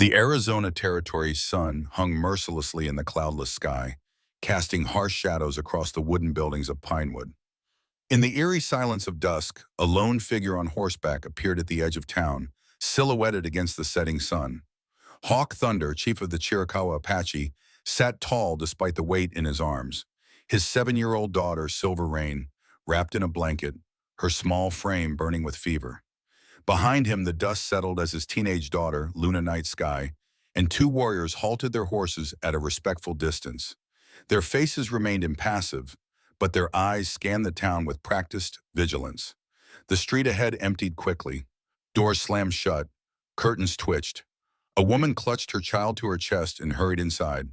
The Arizona Territory's sun hung mercilessly in the cloudless sky, casting harsh shadows across the wooden buildings of Pinewood. In the eerie silence of dusk, a lone figure on horseback appeared at the edge of town, silhouetted against the setting sun. Hawk Thunder, chief of the Chiricahua Apache, sat tall despite the weight in his arms. His 7-year-old daughter, Silver Rain, wrapped in a blanket, her small frame burning with fever. Behind him, the dust settled as his teenage daughter, Luna Night Sky, and two warriors halted their horses at a respectful distance. Their faces remained impassive, but their eyes scanned the town with practiced vigilance. The street ahead emptied quickly. Doors slammed shut. Curtains twitched. A woman clutched her child to her chest and hurried inside.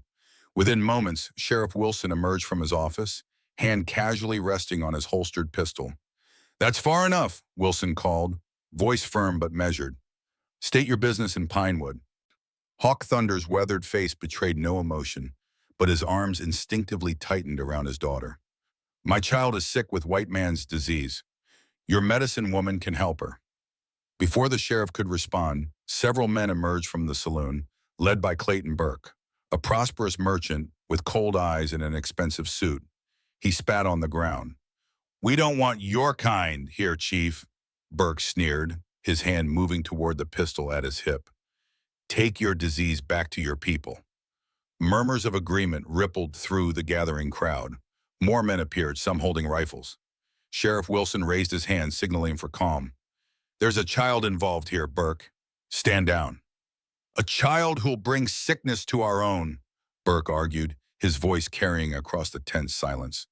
Within moments, Sheriff Wilson emerged from his office, hand casually resting on his holstered pistol. "That's far enough," Wilson called, voice firm but measured. "State your business in Pinewood." Hawk Thunder's weathered face betrayed no emotion, but his arms instinctively tightened around his daughter. "My child is sick with white man's disease. Your medicine woman can help her." Before the sheriff could respond, several men emerged from the saloon, led by Clayton Burke, a prosperous merchant with cold eyes and an expensive suit. He spat on the ground. "We don't want your kind here, Chief," Burke sneered, his hand moving toward the pistol at his hip. "Take your disease back to your people." Murmurs of agreement rippled through the gathering crowd. More men appeared, some holding rifles. Sheriff Wilson raised his hand, signaling for calm. "There's a child involved here, Burke. Stand down." "A child who'll bring sickness to our own," Burke argued, his voice carrying across the tense silence.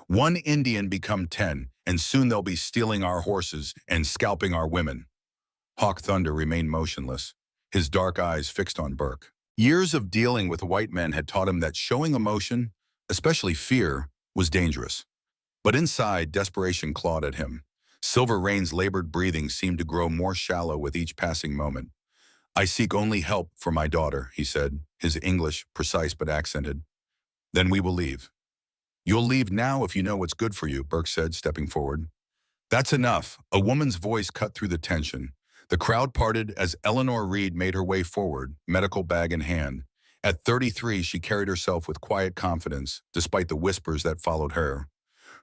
"One Indian become 10, and soon they'll be stealing our horses and scalping our women." Hawk Thunder remained motionless, his dark eyes fixed on Burke. Years of dealing with white men had taught him that showing emotion, especially fear, was dangerous. But inside, desperation clawed at him. Silver Rain's labored breathing seemed to grow more shallow with each passing moment. "I seek only help for my daughter," he said, his English precise but accented. "Then we will leave." "You'll leave now if you know what's good for you," Burke said, stepping forward. "That's enough." A woman's voice cut through the tension. The crowd parted as Eleanor Reed made her way forward, medical bag in hand. At 33, she carried herself with quiet confidence, despite the whispers that followed her.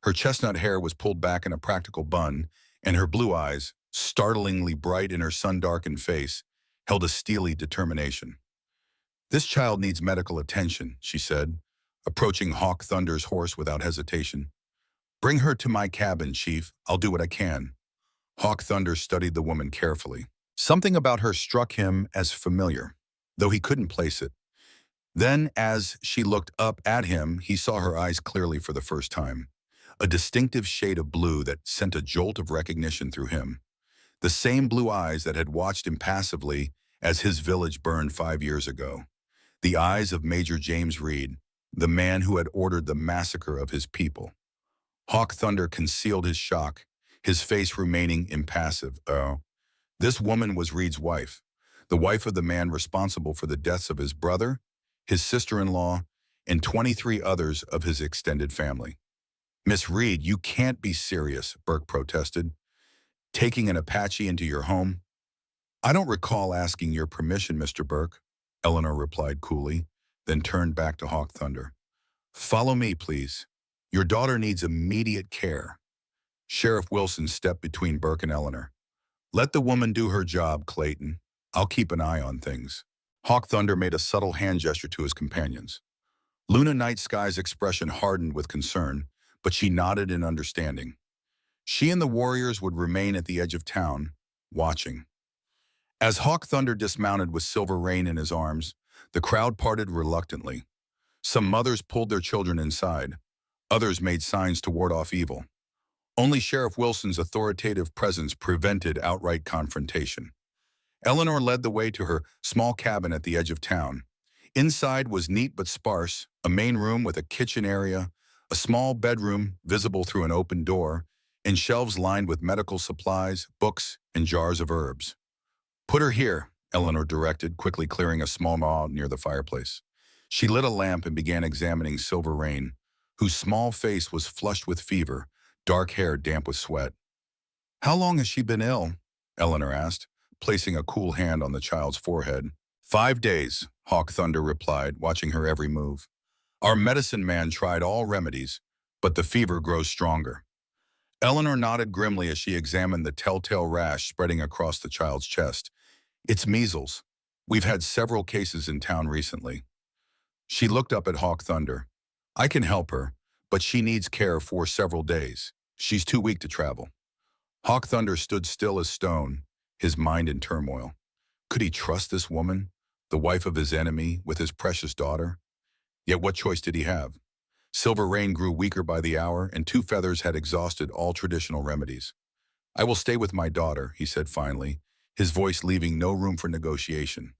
Her chestnut hair was pulled back in a practical bun, and her blue eyes, startlingly bright in her sun-darkened face, held a steely determination. "This child needs medical attention," she said, approaching Hawk Thunder's horse without hesitation. "Bring her to my cabin, Chief. I'll do what I can." Hawk Thunder studied the woman carefully. Something about her struck him as familiar, though he couldn't place it. Then, as she looked up at him, he saw her eyes clearly for the first time. A distinctive shade of blue that sent a jolt of recognition through him. The same blue eyes that had watched impassively as his village burned 5 years ago. The eyes of Major James Reed, the man who had ordered the massacre of his people. Hawk Thunder concealed his shock, his face remaining impassive. Oh, this woman was Reed's wife, the wife of the man responsible for the deaths of his brother, his sister-in-law, and 23 others of his extended family. "Miss Reed, you can't be serious," Burke protested. "Taking an Apache into your home?" "I don't recall asking your permission, Mr. Burke," Eleanor replied coolly, then turned back to Hawk Thunder. "Follow me, please. Your daughter needs immediate care." Sheriff Wilson stepped between Burke and Eleanor. "Let the woman do her job, Clayton. I'll keep an eye on things." Hawk Thunder made a subtle hand gesture to his companions. Luna Night Sky's expression hardened with concern, but she nodded in understanding. She and the warriors would remain at the edge of town, watching. As Hawk Thunder dismounted with Silver Rain in his arms, the crowd parted reluctantly. Some mothers pulled their children inside. Others made signs to ward off evil. Only Sheriff Wilson's authoritative presence prevented outright confrontation. Eleanor led the way to her small cabin at the edge of town. Inside was neat but sparse, a main room with a kitchen area, a small bedroom visible through an open door, and shelves lined with medical supplies, books, and jars of herbs. "Put her here," Eleanor directed, quickly clearing a small mound near the fireplace. She lit a lamp and began examining Silver Rain, whose small face was flushed with fever, dark hair damp with sweat. "How long has she been ill?" Eleanor asked, placing a cool hand on the child's forehead. 5 days, Hawk Thunder replied, watching her every move. Our medicine man tried all remedies, but the fever grows stronger. Eleanor nodded grimly as she examined the telltale rash spreading across the child's chest. It's measles. We've had several cases in town recently. She looked up at Hawk Thunder. I can help her, but she needs care for several days. She's too weak to travel. Hawk Thunder stood still as stone, his mind in turmoil. Could he trust this woman, the wife of his enemy, with his precious daughter? Yet what choice did he have? Silver Rain grew weaker by the hour, and Two Feathers had exhausted all traditional remedies. I will stay with my daughter, he said finally, his voice leaving no room for negotiation.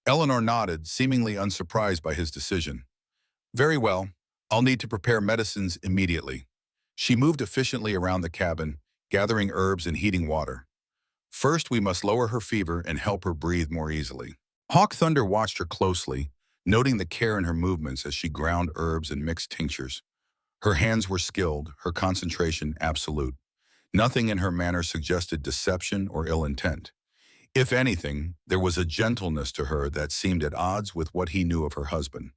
Eleanor nodded, seemingly unsurprised by his decision. Very well, I'll need to prepare medicines immediately. She moved efficiently around the cabin, gathering herbs and heating water. First, we must lower her fever and help her breathe more easily. Hawk Thunder watched her closely, noting the care in her movements as she ground herbs and mixed tinctures. Her hands were skilled, her concentration absolute. Nothing in her manner suggested deception or ill intent. If anything, there was a gentleness to her that seemed at odds with what he knew of her husband.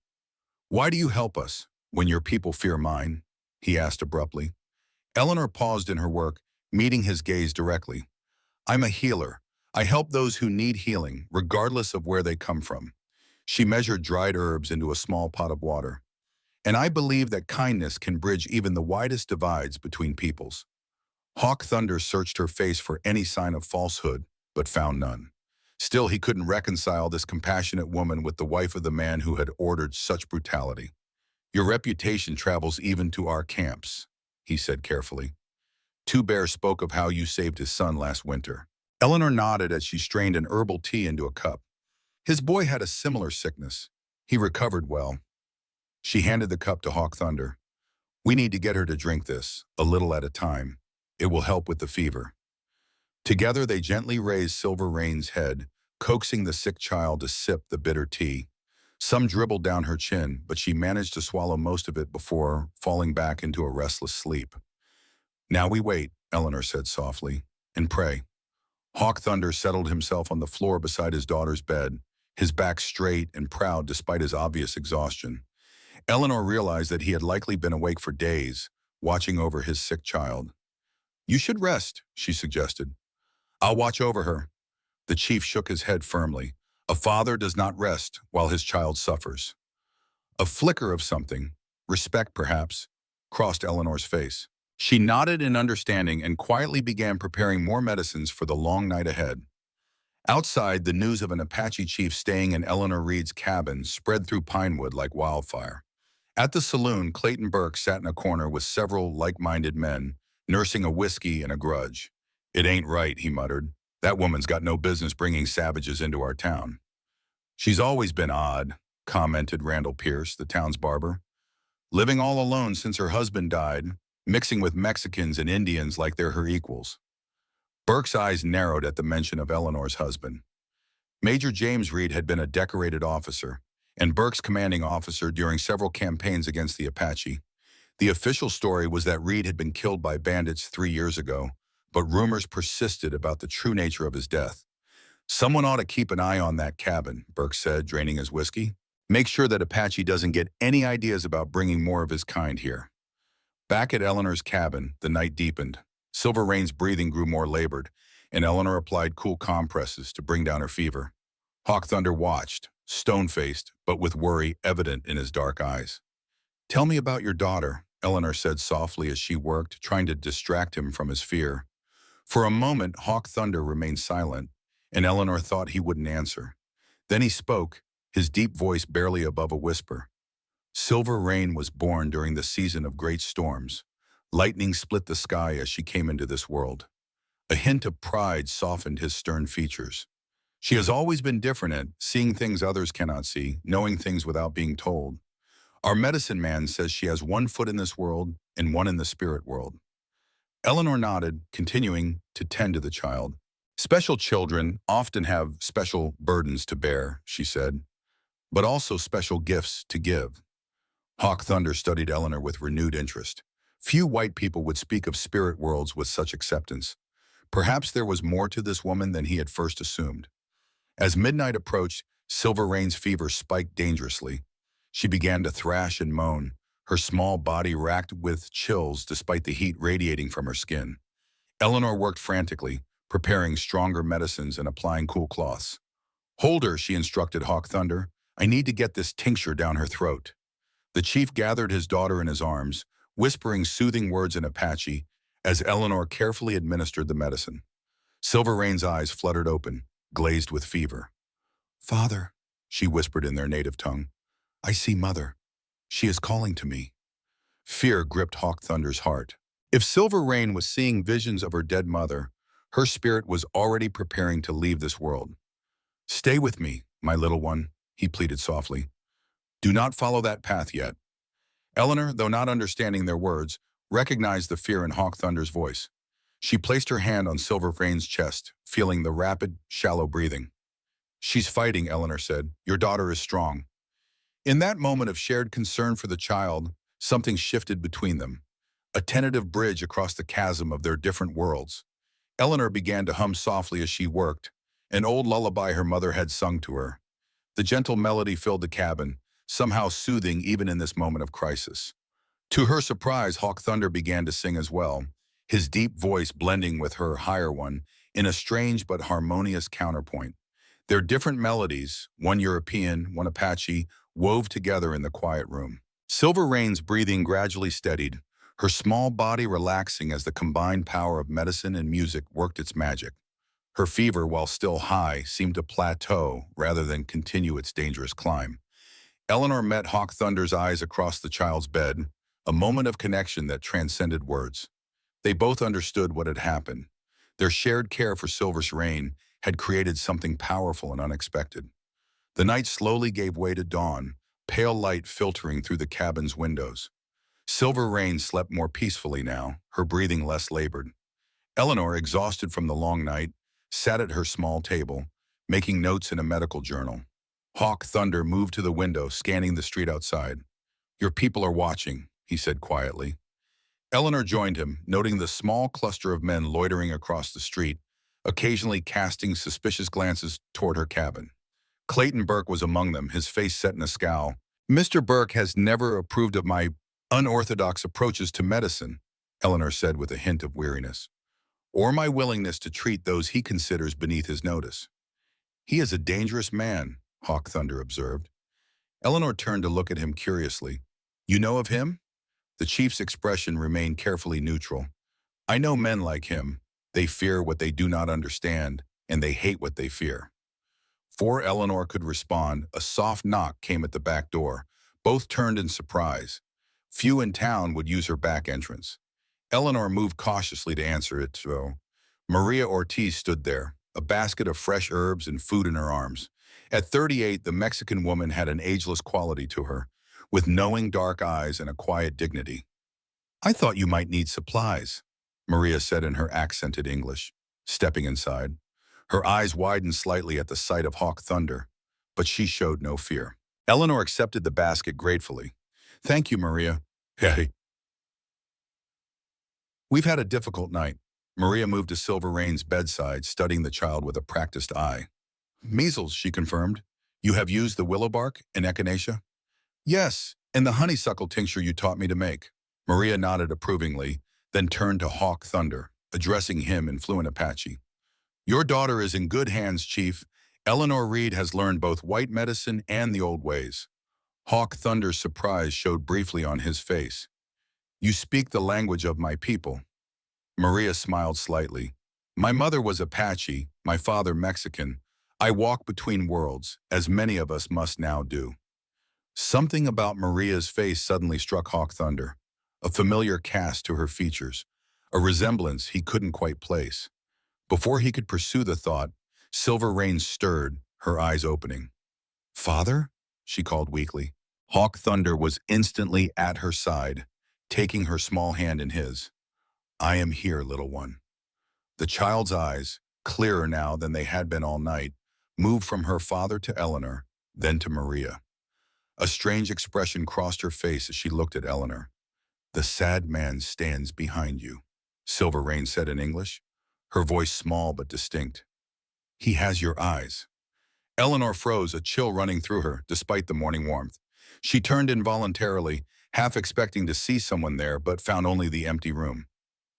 Why do you help us, when your people fear mine? He asked abruptly. Eleanor paused in her work, meeting his gaze directly. I'm a healer. I help those who need healing, regardless of where they come from. She measured dried herbs into a small pot of water. And I believe that kindness can bridge even the widest divides between peoples. Hawk Thunder searched her face for any sign of falsehood, but found none. Still, he couldn't reconcile this compassionate woman with the wife of the man who had ordered such brutality. Your reputation travels even to our camps, he said carefully. Two Bear spoke of how you saved his son last winter. Eleanor nodded as she strained an herbal tea into a cup. His boy had a similar sickness. He recovered well. She handed the cup to Hawk Thunder. We need to get her to drink this, a little at a time. It will help with the fever. Together they gently raised Silver Rain's head, coaxing the sick child to sip the bitter tea. Some dribbled down her chin, but she managed to swallow most of it before falling back into a restless sleep. Now we wait, Eleanor said softly, and pray. Hawk Thunder settled himself on the floor beside his daughter's bed, his back straight and proud despite his obvious exhaustion. Eleanor realized that he had likely been awake for days, watching over his sick child. You should rest, she suggested. I'll watch over her. The chief shook his head firmly. A father does not rest while his child suffers. A flicker of something, respect perhaps, crossed Eleanor's face. She nodded in understanding and quietly began preparing more medicines for the long night ahead. Outside, the news of an Apache chief staying in Eleanor Reed's cabin spread through Pinewood like wildfire. At the saloon, Clayton Burke sat in a corner with several like-minded men, nursing a whiskey and a grudge. It ain't right, he muttered. That woman's got no business bringing savages into our town. She's always been odd, commented Randall Pierce, the town's barber. Living all alone since her husband died, mixing with Mexicans and Indians like they're her equals. Burke's eyes narrowed at the mention of Eleanor's husband. Major James Reed had been a decorated officer, and Burke's commanding officer during several campaigns against the Apache. The official story was that Reed had been killed by bandits 3 years ago, but rumors persisted about the true nature of his death. Someone ought to keep an eye on that cabin, Burke said, draining his whiskey. Make sure that Apache doesn't get any ideas about bringing more of his kind here. Back at Eleanor's cabin, the night deepened. Silver Rain's breathing grew more labored, and Eleanor applied cool compresses to bring down her fever. Hawk Thunder watched, stone-faced, but with worry evident in his dark eyes. Tell me about your daughter, Eleanor said softly as she worked, trying to distract him from his fear. For a moment, Hawk Thunder remained silent, and Eleanor thought he wouldn't answer. Then he spoke, his deep voice barely above a whisper. Silver Rain was born during the season of great storms. Lightning split the sky as she came into this world. A hint of pride softened his stern features. She has always been different at seeing things others cannot see, knowing things without being told. Our medicine man says she has one foot in this world and one in the spirit world. Eleanor nodded, continuing to tend to the child. Special children often have special burdens to bear, she said, but also special gifts to give. Hawk Thunder studied Eleanor with renewed interest. Few white people would speak of spirit worlds with such acceptance. Perhaps there was more to this woman than he had first assumed. As midnight approached, Silver Rain's fever spiked dangerously. She began to thrash and moan, her small body racked with chills despite the heat radiating from her skin. Eleanor worked frantically, preparing stronger medicines and applying cool cloths. "Hold her," she instructed Hawk Thunder. "I need to get this tincture down her throat." The chief gathered his daughter in his arms, whispering soothing words in Apache as Eleanor carefully administered the medicine. Silver Rain's eyes fluttered open, glazed with fever. "Father," she whispered in their native tongue, "I see Mother. She is calling to me." Fear gripped Hawk Thunder's heart. If Silver Rain was seeing visions of her dead mother, her spirit was already preparing to leave this world. "Stay with me, my little one," he pleaded softly. "Do not follow that path yet." Eleanor, though not understanding their words, recognized the fear in Hawk Thunder's voice. She placed her hand on Silver Rain's chest, feeling the rapid, shallow breathing. "She's fighting," Eleanor said. "Your daughter is strong." In that moment of shared concern for the child, something shifted between them, a tentative bridge across the chasm of their different worlds. Eleanor began to hum softly as she worked, an old lullaby her mother had sung to her. The gentle melody filled the cabin, somehow soothing even in this moment of crisis. To her surprise, Hawk Thunder began to sing as well, his deep voice blending with her higher one in a strange but harmonious counterpoint. Their different melodies, one European, one Apache, wove together in the quiet room. Silver Rain's breathing gradually steadied, her small body relaxing as the combined power of medicine and music worked its magic. Her fever, while still high, seemed to plateau rather than continue its dangerous climb. Eleanor met Hawk Thunder's eyes across the child's bed, a moment of connection that transcended words. They both understood what had happened. Their shared care for Silver's Rain had created something powerful and unexpected. The night slowly gave way to dawn, pale light filtering through the cabin's windows. Silver Rain slept more peacefully now, her breathing less labored. Eleanor, exhausted from the long night, sat at her small table, making notes in a medical journal. Hawk Thunder moved to the window, scanning the street outside. "Your people are watching," he said quietly. Eleanor joined him, noting the small cluster of men loitering across the street, occasionally casting suspicious glances toward her cabin. Clayton Burke was among them, his face set in a scowl. "Mr. Burke has never approved of my unorthodox approaches to medicine," Eleanor said with a hint of weariness, "or my willingness to treat those he considers beneath his notice." "He is a dangerous man," Hawk Thunder observed. Eleanor turned to look at him curiously. "You know of him?" The chief's expression remained carefully neutral. "I know men like him. They fear what they do not understand, and they hate what they fear." Before Eleanor could respond, a soft knock came at the back door. Both turned in surprise. Few in town would use her back entrance. Eleanor moved cautiously to answer it, though. Maria Ortiz stood there, a basket of fresh herbs and food in her arms. At 38, the Mexican woman had an ageless quality to her, with knowing dark eyes and a quiet dignity. "I thought you might need supplies," Maria said in her accented English, stepping inside. Her eyes widened slightly at the sight of Hawk Thunder, but she showed no fear. Eleanor accepted the basket gratefully. "Thank you, Maria." "Hey." "We've had a difficult night." Maria moved to Silver Rain's bedside, studying the child with a practiced eye. "Measles," she confirmed. "You have used the willow bark and echinacea?" "Yes, and the honeysuckle tincture you taught me to make." Maria nodded approvingly, then turned to Hawk Thunder, addressing him in fluent Apache. "Your daughter is in good hands, Chief. Eleanor Reed has learned both white medicine and the old ways." Hawk Thunder's surprise showed briefly on his face. "You speak the language of my people." Maria smiled slightly. "My mother was Apache, my father Mexican. I walk between worlds, as many of us must now do." Something about Maria's face suddenly struck Hawk Thunder, a familiar cast to her features, a resemblance he couldn't quite place. Before he could pursue the thought, Silver Rain stirred, her eyes opening. "Father?" she called weakly. Hawk Thunder was instantly at her side, taking her small hand in his. "I am here, little one." The child's eyes, clearer now than they had been all night, moved from her father to Eleanor, then to Maria. A strange expression crossed her face as she looked at Eleanor. "The sad man stands behind you," Silver Rain said in English, her voice small but distinct. "He has your eyes." Eleanor froze, a chill running through her, despite the morning warmth. She turned involuntarily, half expecting to see someone there, but found only the empty room.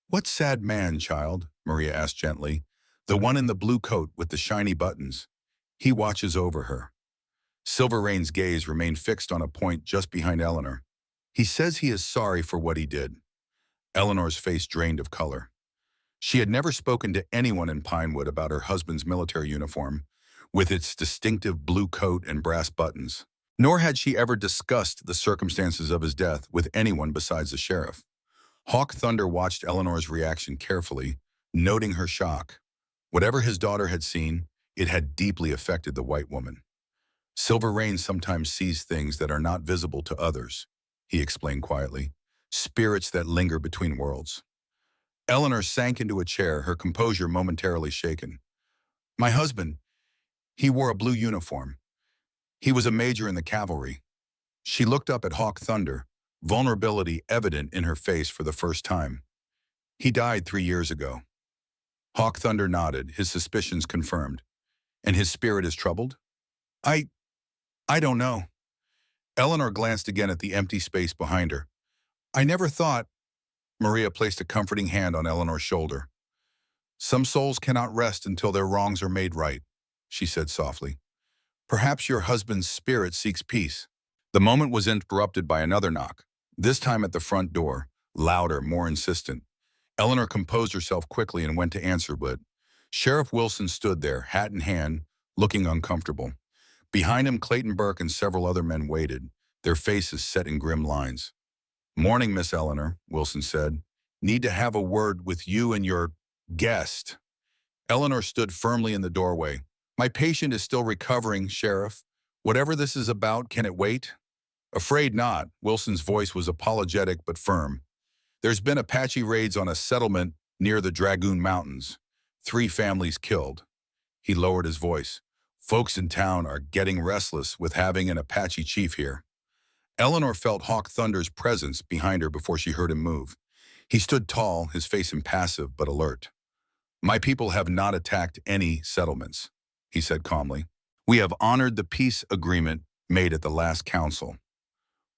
"What sad man, child?" Maria asked gently. "The one in the blue coat with the shiny buttons. He watches over her." Silver Rain's gaze remained fixed on a point just behind Eleanor. "He says he is sorry for what he did." Eleanor's face drained of color. She had never spoken to anyone in Pinewood about her husband's military uniform, with its distinctive blue coat and brass buttons. Nor had she ever discussed the circumstances of his death with anyone besides the sheriff. Hawk Thunder watched Eleanor's reaction carefully, noting her shock. Whatever his daughter had seen, it had deeply affected the white woman. "Silver Rain sometimes sees things that are not visible to others," he explained quietly. "Spirits that linger between worlds." Eleanor sank into a chair, her composure momentarily shaken. "My husband, he wore a blue uniform. He was a major in the cavalry." She looked up at Hawk Thunder, vulnerability evident in her face for the first time. "He died 3 years ago." Hawk Thunder nodded, his suspicions confirmed. "And his spirit is troubled?" I I don't know." Eleanor glanced again at the empty space behind her. "I never thought—" Maria placed a comforting hand on Eleanor's shoulder. "Some souls cannot rest until their wrongs are made right," she said softly. "Perhaps your husband's spirit seeks peace." The moment was interrupted by another knock, this time at the front door, louder, more insistent. Eleanor composed herself quickly and went to answer, but Sheriff Wilson stood there, hat in hand, looking uncomfortable. Behind him, Clayton Burke and several other men waited, their faces set in grim lines. "Morning, Miss Eleanor," Wilson said. "Need to have a word with you and your guest." Eleanor stood firmly in the doorway. "My patient is still recovering, Sheriff. Whatever this is about, can it wait?" "Afraid not." Wilson's voice was apologetic but firm. "There's been Apache raids on a settlement near the Dragoon Mountains. 3 families killed." He lowered his voice. "Folks in town are getting restless with having an Apache chief here." Eleanor felt Hawk Thunder's presence behind her before she heard him move. He stood tall, his face impassive but alert. "My people have not attacked any settlements," he said calmly. "We have honored the peace agreement made at the last council."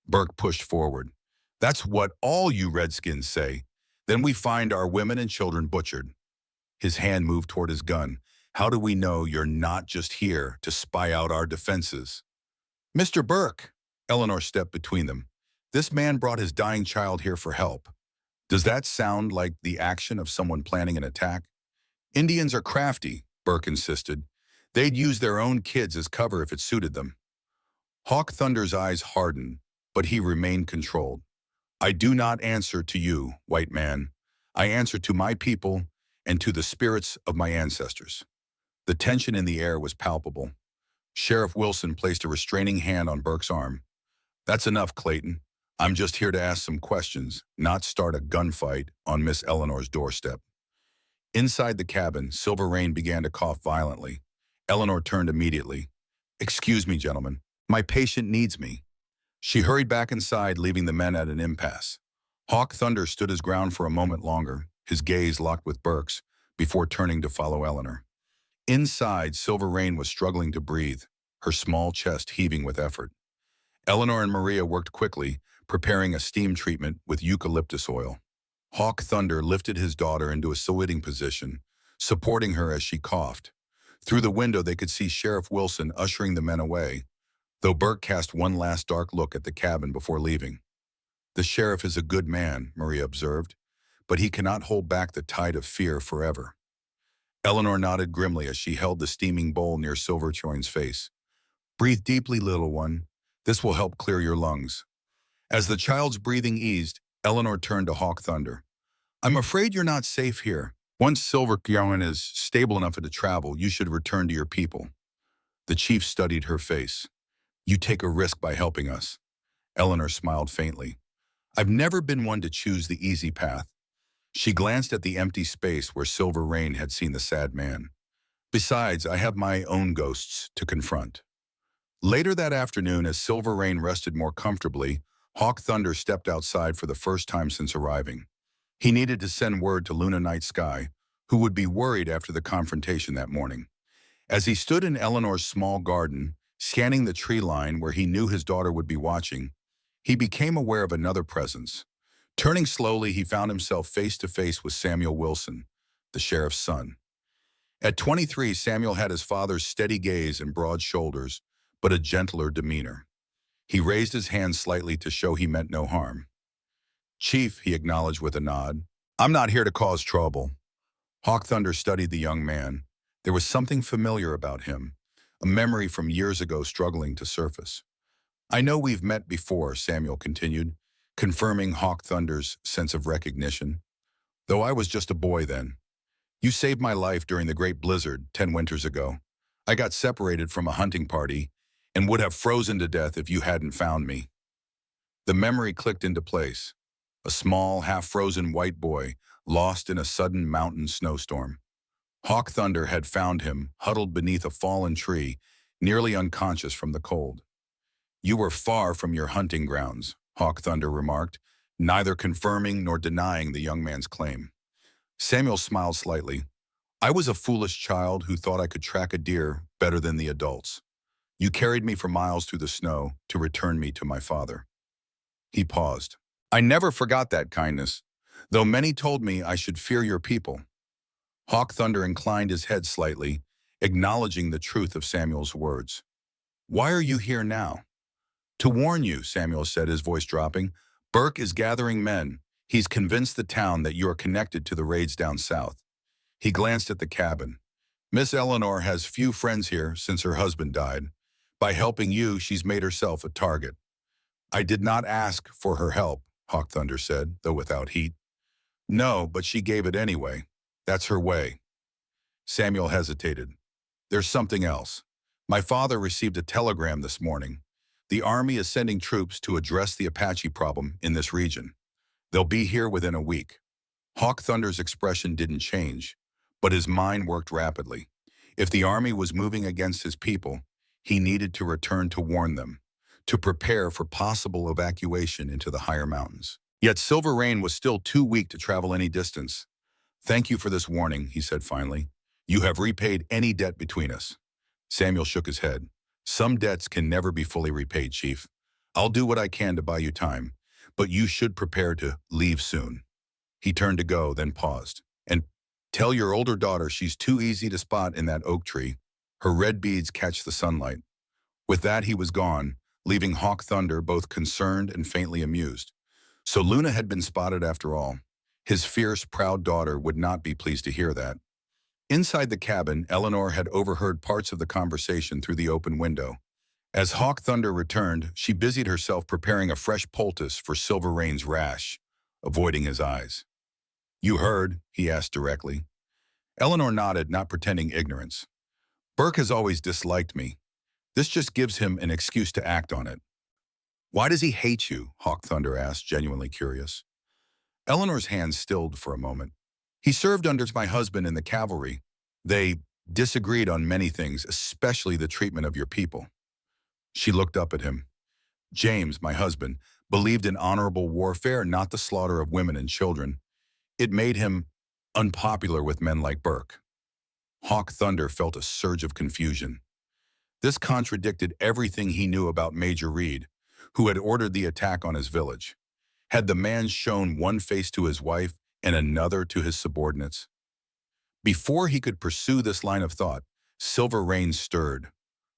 Burke pushed forward. "That's what all you Redskins say. Then we find our women and children butchered." His hand moved toward his gun. "How do we know you're not just here to spy out our defenses?" "Mr. Burke," Eleanor stepped between them. "This man brought his dying child here for help. Does that sound like the action of someone planning an attack?" "Indians are crafty," Burke insisted. "They'd use their own kids as cover if it suited them." Hawk Thunder's eyes hardened, but he remained controlled. "I do not answer to you, white man. I answer to my people and to the spirits of my ancestors." The tension in the air was palpable. Sheriff Wilson placed a restraining hand on Burke's arm. "That's enough, Clayton. I'm just here to ask some questions, not start a gunfight on Miss Eleanor's doorstep." Inside the cabin, Silver Rain began to cough violently. Eleanor turned immediately. "Excuse me, gentlemen. My patient needs me." She hurried back inside, leaving the men at an impasse. Hawk Thunder stood his ground for a moment longer, his gaze locked with Burke's, before turning to follow Eleanor. Inside, Silver Rain was struggling to breathe, her small chest heaving with effort. Eleanor and Maria worked quickly, preparing a steam treatment with eucalyptus oil. Hawk Thunder lifted his daughter into a sitting position, supporting her as she coughed. Through the window, they could see Sheriff Wilson ushering the men away, though Burke cast one last dark look at the cabin before leaving. "The sheriff is a good man," Maria observed, "but he cannot hold back the tide of fear forever." Eleanor nodded grimly as she held the steaming bowl near Silverchoin's face. "Breathe deeply, little one. This will help clear your lungs." As the child's breathing eased, Eleanor turned to Hawk Thunder. "I'm afraid you're not safe here. Once Silverchoin is stable enough to travel, you should return to your people." The chief studied her face. "You take a risk by helping us." Eleanor smiled faintly. "I've never been one to choose the easy path." She glanced at the empty space where Silver Rain had seen the sad man. "Besides, I have my own ghosts to confront." Later that afternoon, as Silver Rain rested more comfortably, Hawk Thunder stepped outside for the first time since arriving. He needed to send word to Luna Night Sky, who would be worried after the confrontation that morning. As he stood in Eleanor's small garden, scanning the tree line where he knew his daughter would be watching, he became aware of another presence. Turning slowly, he found himself face to face with Samuel Wilson, the sheriff's son. At 23, Samuel had his father's steady gaze and broad shoulders, but a gentler demeanor. He raised his hand slightly to show he meant no harm. "Chief," he acknowledged with a nod, "I'm not here to cause trouble." Hawk Thunder studied the young man. There was something familiar about him, a memory from years ago struggling to surface. "I know we've met before," Samuel continued, confirming Hawk Thunder's sense of recognition. "Though I was just a boy then. You saved my life during the Great Blizzard 10 winters ago. I got separated from a hunting party and would have frozen to death if you hadn't found me." The memory clicked into place. A small, half-frozen white boy lost in a sudden mountain snowstorm. Hawk Thunder had found him, huddled beneath a fallen tree, nearly unconscious from the cold. "You were far from your hunting grounds," Hawk Thunder remarked, neither confirming nor denying the young man's claim. Samuel smiled slightly. "I was a foolish child who thought I could track a deer better than the adults. You carried me for miles through the snow to return me to my father." He paused. "I never forgot that kindness, though many told me I should fear your people." Hawk Thunder inclined his head slightly, acknowledging the truth of Samuel's words. "Why are you here now?" "To warn you," Samuel said, his voice dropping. "Burke is gathering men. He's convinced the town that you are connected to the raids down south." He glanced at the cabin. "Miss Eleanor has few friends here since her husband died. By helping you, she's made herself a target." "I did not ask for her help," Hawk Thunder said, though without heat. "No, but she gave it anyway. That's her way." Samuel hesitated. "There's something else. My father received a telegram this morning. The Army is sending troops to address the Apache problem in this region. They'll be here within a week." Hawk Thunder's expression didn't change, but his mind worked rapidly. If the Army was moving against his people, he needed to return to warn them, to prepare for possible evacuation into the higher mountains. Yet Silver Rain was still too weak to travel any distance. "Thank you for this warning," he said finally. "You have repaid any debt between us." Samuel shook his head. "Some debts can never be fully repaid, Chief. I'll do what I can to buy you time, but you should prepare to leave soon." He turned to go, then paused. "And tell your older daughter she's too easy to spot in that oak tree. Her red beads catch the sunlight." With that, he was gone, leaving Hawk Thunder both concerned and faintly amused. So Luna had been spotted after all. His fierce, proud daughter would not be pleased to hear that. Inside the cabin, Eleanor had overheard parts of the conversation through the open window. As Hawk Thunder returned, she busied herself preparing a fresh poultice for Silver Rain's rash, avoiding his eyes. "You heard?" he asked directly. Eleanor nodded, not pretending ignorance. "Burke has always disliked me. This just gives him an excuse to act on it." "Why does he hate you?" Hawk Thunder asked, genuinely curious. Eleanor's hand stilled for a moment. "He served under my husband in the cavalry. They disagreed on many things, especially the treatment of your people." She looked up at him. "James, my husband, believed in honorable warfare, not the slaughter of women and children. It made him unpopular with men like Burke." Hawk Thunder felt a surge of confusion. This contradicted everything he knew about Major Reed, who had ordered the attack on his village. Had the man shown one face to his wife and another to his subordinates? Before he could pursue this line of thought, Silver Rain stirred.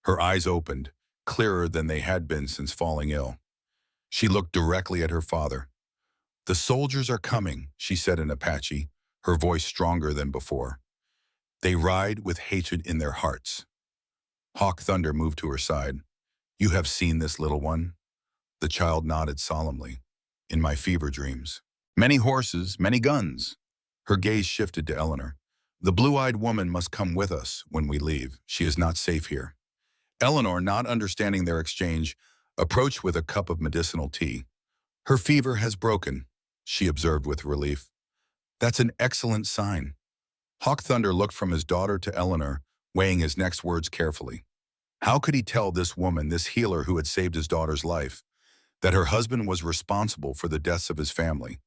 Her eyes opened, clearer than they had been since falling ill. She looked directly at her father. "The soldiers are coming," she said in Apache, her voice stronger than before. "They ride with hatred in their hearts." Hawk Thunder moved to her side. "You have seen this little one?" The child nodded solemnly. "In my fever dreams. Many horses, many guns." Her gaze shifted to Eleanor. "The blue-eyed woman must come with us when we leave. She is not safe here." Eleanor, not understanding their exchange, approached with a cup of medicinal tea. "Her fever has broken," she observed with relief. "That's an excellent sign." Hawk Thunder looked from his daughter to Eleanor, weighing his next words carefully. How could he tell this woman, this healer who had saved his daughter's life, that her husband was responsible for the deaths of his family,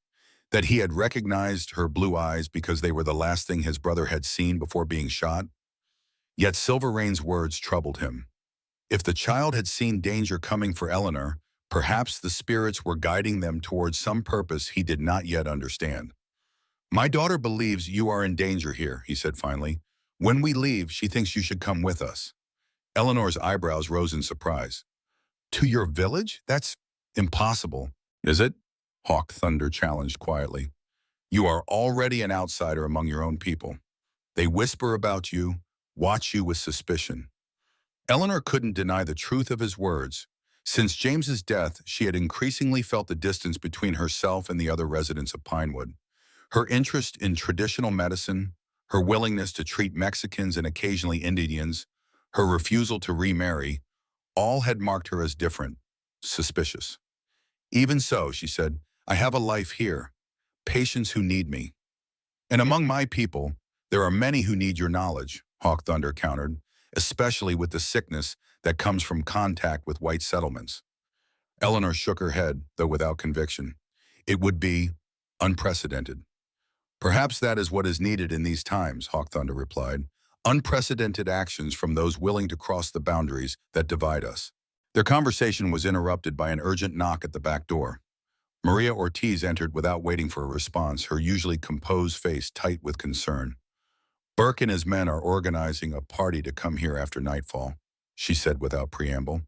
that he had recognized her blue eyes because they were the last thing his brother had seen before being shot? Yet Silver Rain's words troubled him. If the child had seen danger coming for Eleanor, perhaps the spirits were guiding them towards some purpose he did not yet understand. "My daughter believes you are in danger here," he said finally. "When we leave, she thinks you should come with us." Eleanor's eyebrows rose in surprise. "To your village? That's impossible." "Is it?" Hawk Thunder challenged quietly. "You are already an outsider among your own people. They whisper about you, watch you with suspicion." Eleanor couldn't deny the truth of his words. Since James's death, she had increasingly felt the distance between herself and the other residents of Pinewood. Her interest in traditional medicine, her willingness to treat Mexicans and occasionally Indians, her refusal to remarry, all had marked her as different, suspicious. "Even so," she said, "I have a life here, patients who need me. And among my people, there are many who need your knowledge," Hawk Thunder countered, "especially with the sickness that comes from contact with white settlements." Eleanor shook her head, though without conviction. "It would be unprecedented." "Perhaps that is what is needed in these times," Hawk Thunder replied. "Unprecedented actions from those willing to cross the boundaries that divide us." Their conversation was interrupted by an urgent knock at the back door. Maria Ortiz entered without waiting for a response, her usually composed face tight with concern. "Burke and his men are organizing a party to come here after nightfall," she said without preamble.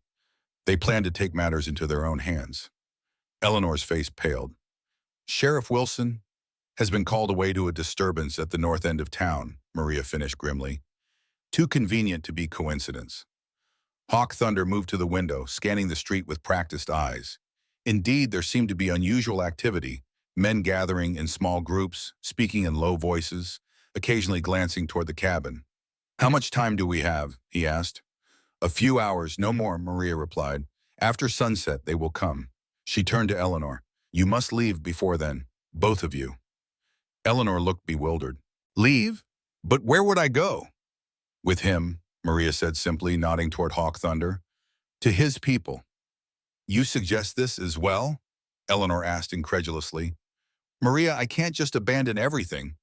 "They plan to take matters into their own hands." Eleanor's face paled. "Sheriff Wilson has been called away to a disturbance at the north end of town," Maria finished grimly. "Too convenient to be coincidence." Hawk Thunder moved to the window, scanning the street with practiced eyes. Indeed, there seemed to be unusual activity, men gathering in small groups, speaking in low voices, occasionally glancing toward the cabin. "How much time do we have?" he asked. "A few hours, no more," Maria replied. "After sunset, they will come." She turned to Eleanor. "You must leave before then, both of you." Eleanor looked bewildered. "Leave? But where would I go?" "With him," Maria said simply, nodding toward Hawk Thunder. "To his people." "You suggest this as well?" Eleanor asked incredulously. "Maria, I can't just abandon everything."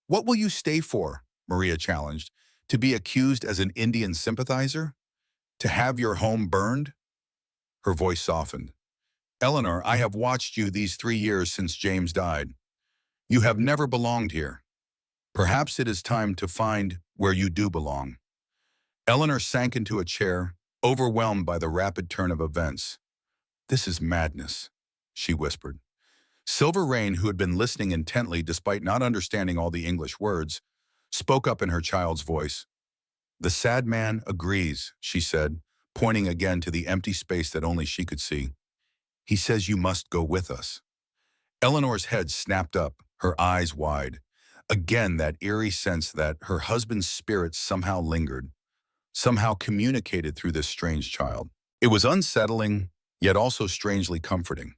"What will you stay for?" Maria challenged. "To be accused as an Indian sympathizer? To have your home burned?" Her voice softened. "Eleanor, I have watched you these 3 years since James died. You have never belonged here. Perhaps it is time to find where you do belong." Eleanor sank into a chair, overwhelmed by the rapid turn of events. "This is madness," she whispered. Silver Rain, who had been listening intently despite not understanding all the English words, spoke up in her child's voice. "The sad man agrees," she said, pointing again to the empty space that only she could see. "He says you must go with us." Eleanor's head snapped up, her eyes wide. Again, that eerie sense that her husband's spirit somehow lingered, somehow communicated through this strange child. It was unsettling, yet also strangely comforting.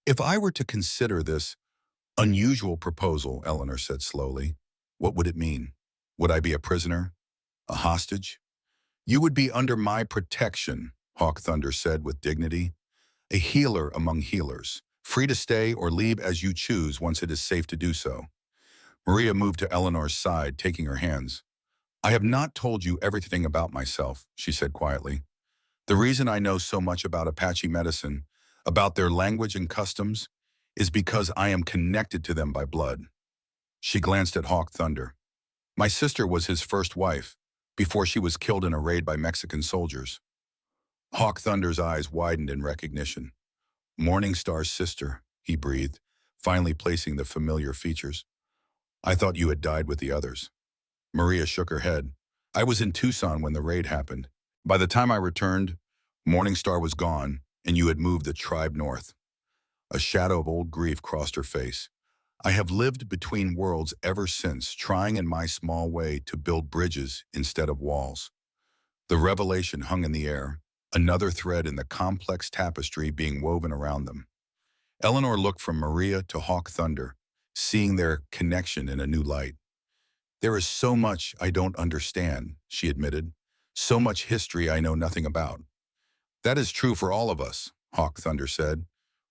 "If I were to consider this unusual proposal," Eleanor said slowly, "what would it mean? Would I be a prisoner? A hostage?" "You would be under my protection," Hawk Thunder said with dignity. "A healer among healers, free to stay or leave as you choose once it is safe to do so." Maria moved to Eleanor's side, taking her hands. "I have not told you everything about myself," she said quietly. "The reason I know so much about Apache medicine, about their language and customs, is because I am connected to them by blood." She glanced at Hawk Thunder. "My sister was his first wife, before she was killed in a raid by Mexican soldiers." Hawk Thunder's eyes widened in recognition. "Morning Star's sister," he breathed, finally placing the familiar features. "I thought you had died with the others." Maria shook her head. "I was in Tucson when the raid happened. By the time I returned, Morning Star was gone, and you had moved the tribe north." A shadow of old grief crossed her face. "I have lived between worlds ever since, trying in my small way to build bridges instead of walls." The revelation hung in the air, another thread in the complex tapestry being woven around them. Eleanor looked from Maria to Hawk Thunder, seeing their connection in a new light. "There is so much I don't understand," she admitted. "So much history I know nothing about." "That is true for all of us," Hawk Thunder said.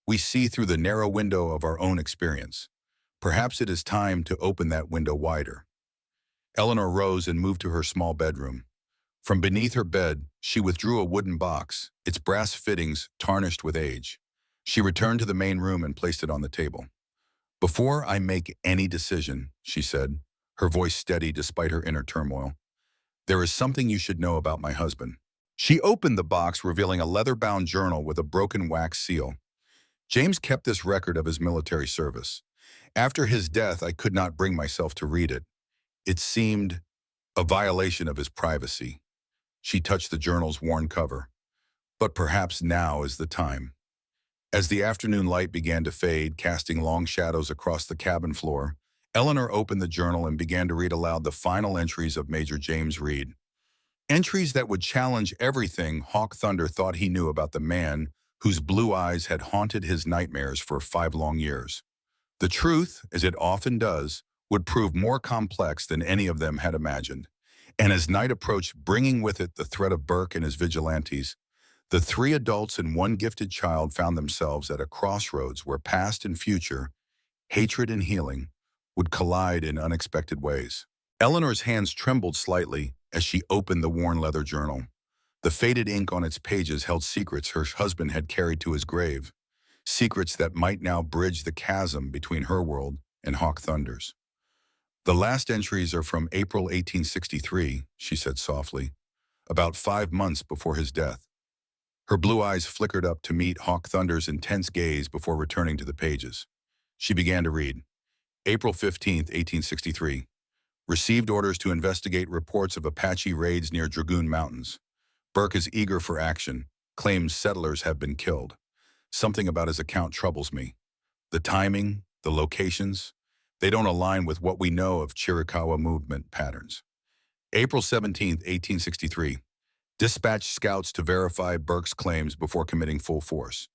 "We see through the narrow window of our own experience. Perhaps it is time to open that window wider." Eleanor rose and moved to her small bedroom. From beneath her bed, she withdrew a wooden box, its brass fittings tarnished with age. She returned to the main room and placed it on the table. "Before I make any decision," she said, her voice steady despite her inner turmoil, "there is something you should know about my husband." She opened the box, revealing a leather-bound journal with a broken wax seal. James kept this record of his military service. After his death, I could not bring myself to read it. It seemed a violation of his privacy. She touched the journal's worn cover. "But perhaps now is the time." As the afternoon light began to fade, casting long shadows across the cabin floor, Eleanor opened the journal and began to read aloud the final entries of Major James Reed. Entries that would challenge everything Hawk Thunder thought he knew about the man whose blue eyes had haunted his nightmares for 5 long years. The truth, as it often does, would prove more complex than any of them had imagined. And as night approached, bringing with it the threat of Burke and his vigilantes, the 3 adults and 1 gifted child found themselves at a crossroads where past and future, hatred and healing, would collide in unexpected ways. Eleanor's hands trembled slightly as she opened the worn leather journal. The faded ink on its pages held secrets her husband had carried to his grave, secrets that might now bridge the chasm between her world and Hawk Thunder's. "The last entries are from April 1863, she said softly, about 5 months before his death. Her blue eyes flickered up to meet Hawk Thunder's intense gaze before returning to the pages. She began to read. April 15th, 1863. Received orders to investigate reports of Apache raids near Dragoon Mountains. Burke is eager for action, claims settlers have been killed. Something about his account troubles me. The timing, the locations, they don't align with what we know of Chiricahua movement patterns. April 17th, 1863. Dispatched scouts to verify Burke's claims before committing full force.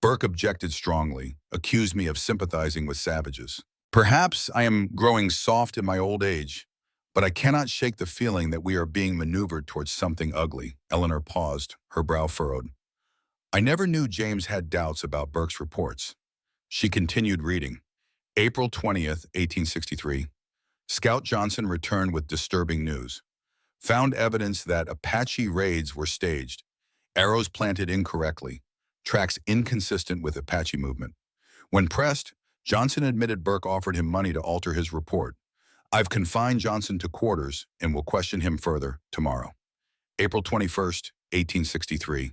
Burke objected strongly, accused me of sympathizing with savages. Perhaps I am growing soft in my old age, but I cannot shake the feeling that we are being maneuvered towards something ugly." Eleanor paused, her brow furrowed. "I never knew James had doubts about Burke's reports." She continued reading. April 20th, 1863. Scout Johnson returned with disturbing news. Found evidence that Apache raids were staged, arrows planted incorrectly, tracks inconsistent with Apache movement. When pressed, Johnson admitted Burke offered him money to alter his report. "I've confined Johnson to quarters and will question him further tomorrow." April 21st, 1863.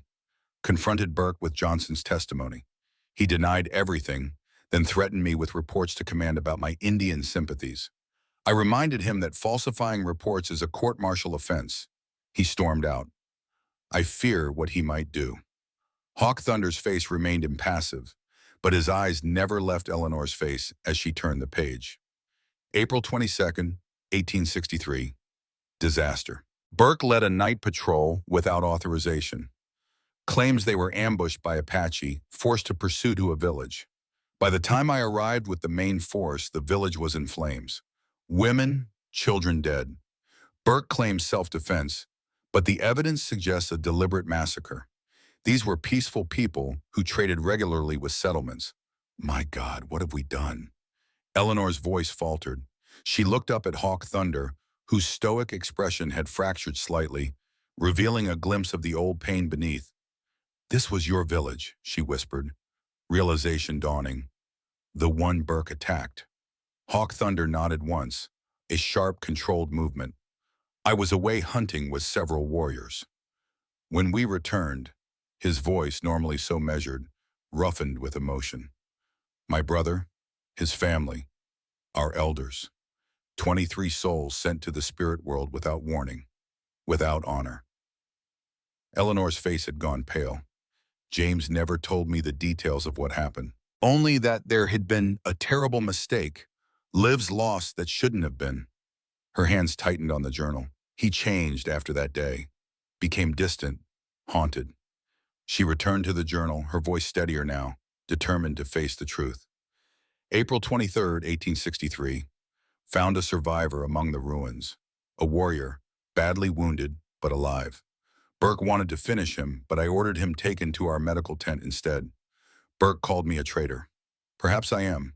Confronted Burke with Johnson's testimony. He denied everything, then threatened me with reports to command about my Indian sympathies. I reminded him that falsifying reports is a court-martial offense. He stormed out. I fear what he might do. Hawk Thunder's face remained impassive, but his eyes never left Eleanor's face as she turned the page. April 22nd, 1863. Disaster. Burke led a night patrol without authorization. Claims they were ambushed by Apache, forced to pursue to a village. By the time I arrived with the main force, the village was in flames. Women, children dead. Burke claims self-defense, but the evidence suggests a deliberate massacre. These were peaceful people who traded regularly with settlements. My God, what have we done? Eleanor's voice faltered. She looked up at Hawk Thunder, whose stoic expression had fractured slightly, revealing a glimpse of the old pain beneath. "This was your village," she whispered, realization dawning. "The one Burke attacked." Hawk Thunder nodded once, a sharp, controlled movement. "I was away hunting with several warriors. When we returned," his voice, normally so measured, roughened with emotion. "My brother, his family, our elders, 23 souls sent to the spirit world without warning, without honor." Eleanor's face had gone pale. James never told me the details of what happened. Only that there had been a terrible mistake, lives lost that shouldn't have been. Her hands tightened on the journal. He changed after that day, became distant, haunted. She returned to the journal, her voice steadier now, determined to face the truth. April 23rd, 1863. Found a survivor among the ruins. A warrior, badly wounded, but alive. Burke wanted to finish him, but I ordered him taken to our medical tent instead. Burke called me a traitor. Perhaps I am.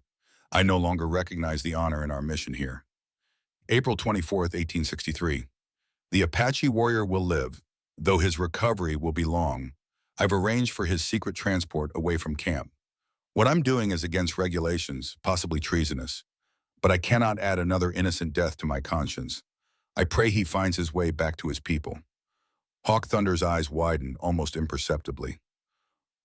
I no longer recognize the honor in our mission here. April 24th, 1863. The Apache warrior will live, though his recovery will be long. I've arranged for his secret transport away from camp. What I'm doing is against regulations, possibly treasonous, but I cannot add another innocent death to my conscience. I pray he finds his way back to his people. Hawk Thunder's eyes widened almost imperceptibly.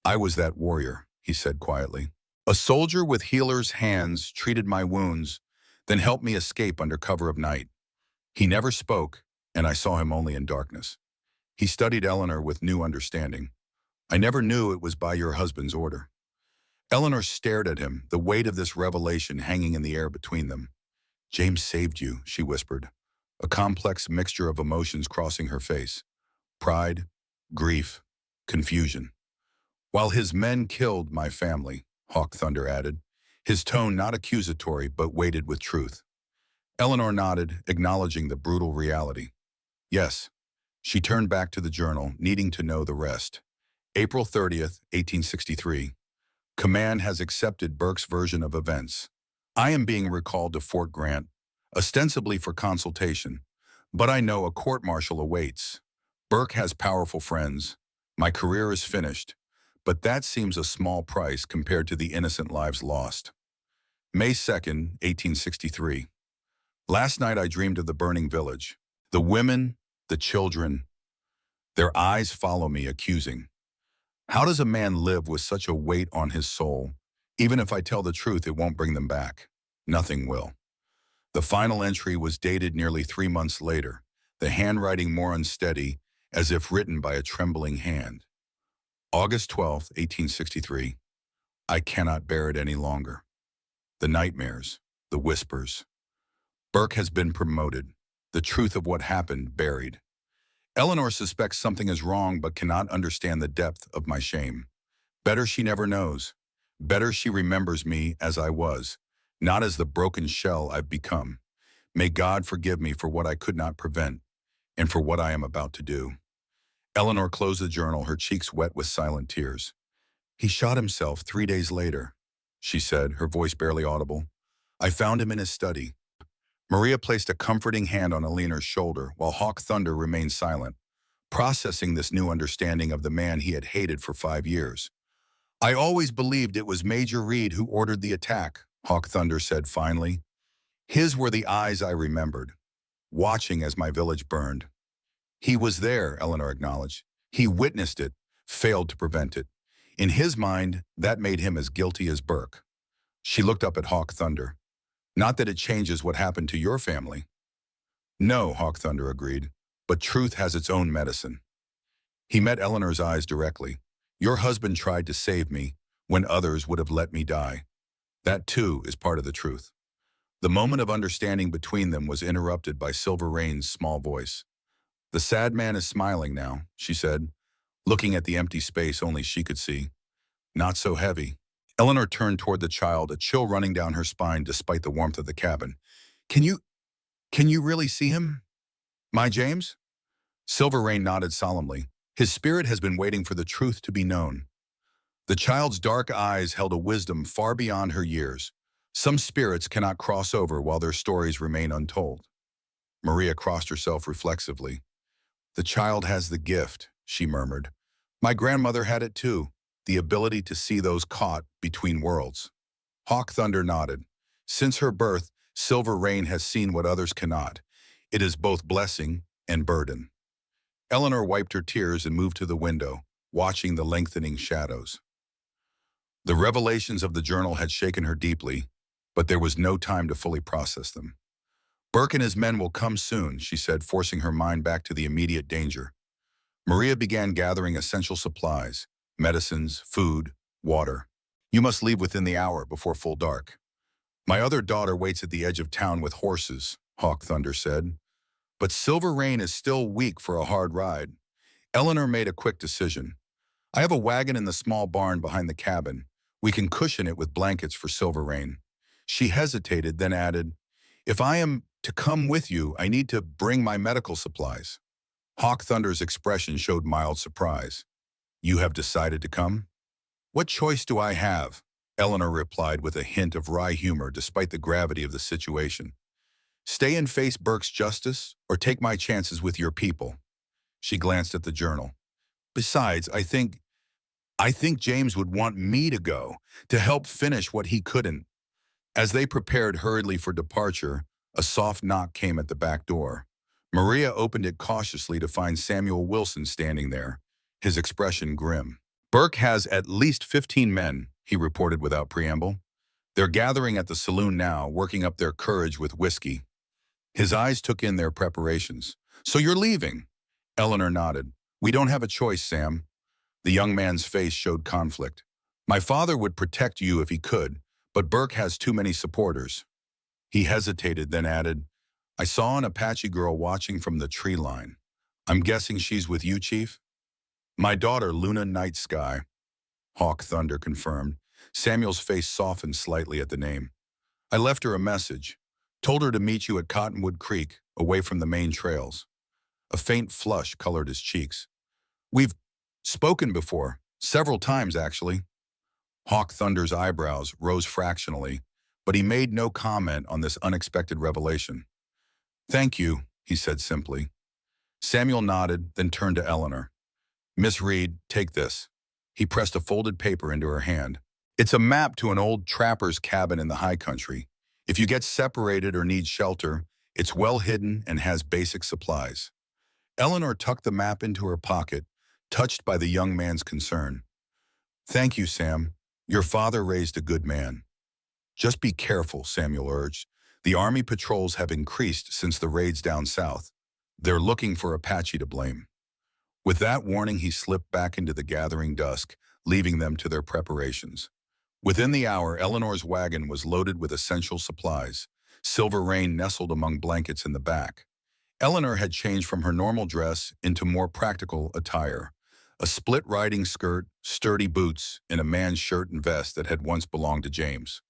I was that warrior, he said quietly. A soldier with healer's hands treated my wounds, then helped me escape under cover of night. He never spoke, and I saw him only in darkness. He studied Eleanor with new understanding. I never knew it was by your husband's order. Eleanor stared at him, the weight of this revelation hanging in the air between them. James saved you, she whispered, a complex mixture of emotions crossing her face. Pride, grief, confusion. While his men killed my family, Hawk Thunder added, his tone not accusatory but weighted with truth. Eleanor nodded, acknowledging the brutal reality. Yes. She turned back to the journal, needing to know the rest. April 30th, 1863. Command has accepted Burke's version of events. I am being recalled to Fort Grant, ostensibly for consultation, but I know a court-martial awaits. Burke has powerful friends. My career is finished, but that seems a small price compared to the innocent lives lost. May 2nd, 1863. Last night I dreamed of the burning village. The women, the children, their eyes follow me, accusing. How does a man live with such a weight on his soul? Even if I tell the truth, it won't bring them back. Nothing will. The final entry was dated nearly 3 months later, the handwriting more unsteady, as if written by a trembling hand. August 12th, 1863. I cannot bear it any longer. The nightmares, the whispers. Burke has been promoted. The truth of what happened buried. Eleanor suspects something is wrong but cannot understand the depth of my shame. Better she never knows. Better she remembers me as I was, not as the broken shell I've become. May God forgive me for what I could not prevent and for what I am about to do. Eleanor closed the journal, her cheeks wet with silent tears. He shot himself 3 days later, she said, her voice barely audible. I found him in his study. Maria placed a comforting hand on Eleanor's shoulder while Hawk Thunder remained silent, processing this new understanding of the man he had hated for 5 years. I always believed it was Major Reed who ordered the attack, Hawk Thunder said finally. His were the eyes I remembered, watching as my village burned. He was there, Eleanor acknowledged. He witnessed it, failed to prevent it. In his mind, that made him as guilty as Burke. She looked up at Hawk Thunder. Not that it changes what happened to your family. No, Hawk Thunder agreed, but truth has its own medicine. He met Eleanor's eyes directly. Your husband tried to save me when others would have let me die. That too is part of the truth. The moment of understanding between them was interrupted by Silver Rain's small voice. The sad man is smiling now, she said, looking at the empty space only she could see. Not so heavy. Eleanor turned toward the child, a chill running down her spine despite the warmth of the cabin. Can you really see him? My James? Silver Rain nodded solemnly. His spirit has been waiting for the truth to be known. The child's dark eyes held a wisdom far beyond her years. Some spirits cannot cross over while their stories remain untold. Maria crossed herself reflexively. The child has the gift, she murmured. My grandmother had it too. The ability to see those caught between worlds. Hawk Thunder nodded. Since her birth, Silver Rain has seen what others cannot. It is both blessing and burden. Eleanor wiped her tears and moved to the window, watching the lengthening shadows. The revelations of the journal had shaken her deeply, but there was no time to fully process them. Burke and his men will come soon, she said, forcing her mind back to the immediate danger. Maria began gathering essential supplies. Medicines, food, water. You must leave within the hour before full dark. My other daughter waits at the edge of town with horses, Hawk Thunder said. But Silver Rain is still weak for a hard ride. Eleanor made a quick decision. I have a wagon in the small barn behind the cabin. We can cushion it with blankets for Silver Rain. She hesitated, then added, if I am to come with you, I need to bring my medical supplies. Hawk Thunder's expression showed mild surprise. You have decided to come? What choice do I have? Eleanor replied with a hint of wry humor despite the gravity of the situation. Stay and face Burke's justice, or take my chances with your people. She glanced at the journal. Besides, I think James would want me to go, to help finish what he couldn't. As they prepared hurriedly for departure, a soft knock came at the back door. Maria opened it cautiously to find Samuel Wilson standing there, his expression grim. Burke has at least 15 men, he reported without preamble. They're gathering at the saloon now, working up their courage with whiskey. His eyes took in their preparations. So you're leaving? Eleanor nodded. We don't have a choice, Sam. The young man's face showed conflict. My father would protect you if he could, but Burke has too many supporters. He hesitated, then added, I saw an Apache girl watching from the tree line. I'm guessing she's with you, Chief? My daughter, Luna Night Sky. Hawk Thunder confirmed. Samuel's face softened slightly at the name. I left her a message. Told her to meet you at Cottonwood Creek, away from the main trails. A faint flush colored his cheeks. We've spoken before, several times actually. Hawk Thunder's eyebrows rose fractionally, but he made no comment on this unexpected revelation. Thank you, he said simply. Samuel nodded, then turned to Eleanor. Miss Reed, take this. He pressed a folded paper into her hand. It's a map to an old trapper's cabin in the high country. If you get separated or need shelter, it's well hidden and has basic supplies. Eleanor tucked the map into her pocket, touched by the young man's concern. Thank you, Sam. Your father raised a good man. Just be careful, Samuel urged. The Army patrols have increased since the raids down south. They're looking for Apache to blame. With that warning, he slipped back into the gathering dusk, leaving them to their preparations. Within the hour, Eleanor's wagon was loaded with essential supplies. Silver Rain nestled among blankets in the back. Eleanor had changed from her normal dress into more practical attire. A split riding skirt, sturdy boots, and a man's shirt and vest that had once belonged to James.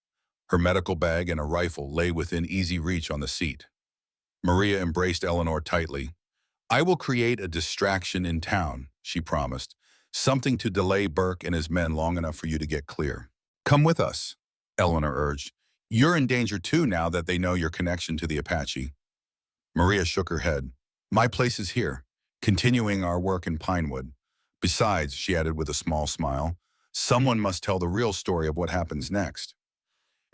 Her medical bag and a rifle lay within easy reach on the seat. Maria embraced Eleanor tightly. I will create a distraction in town, she promised. Something to delay Burke and his men long enough for you to get clear. Come with us, Eleanor urged. You're in danger too now that they know your connection to the Apache. Maria shook her head. My place is here, continuing our work in Pinewood. Besides, she added with a small smile, someone must tell the real story of what happens next.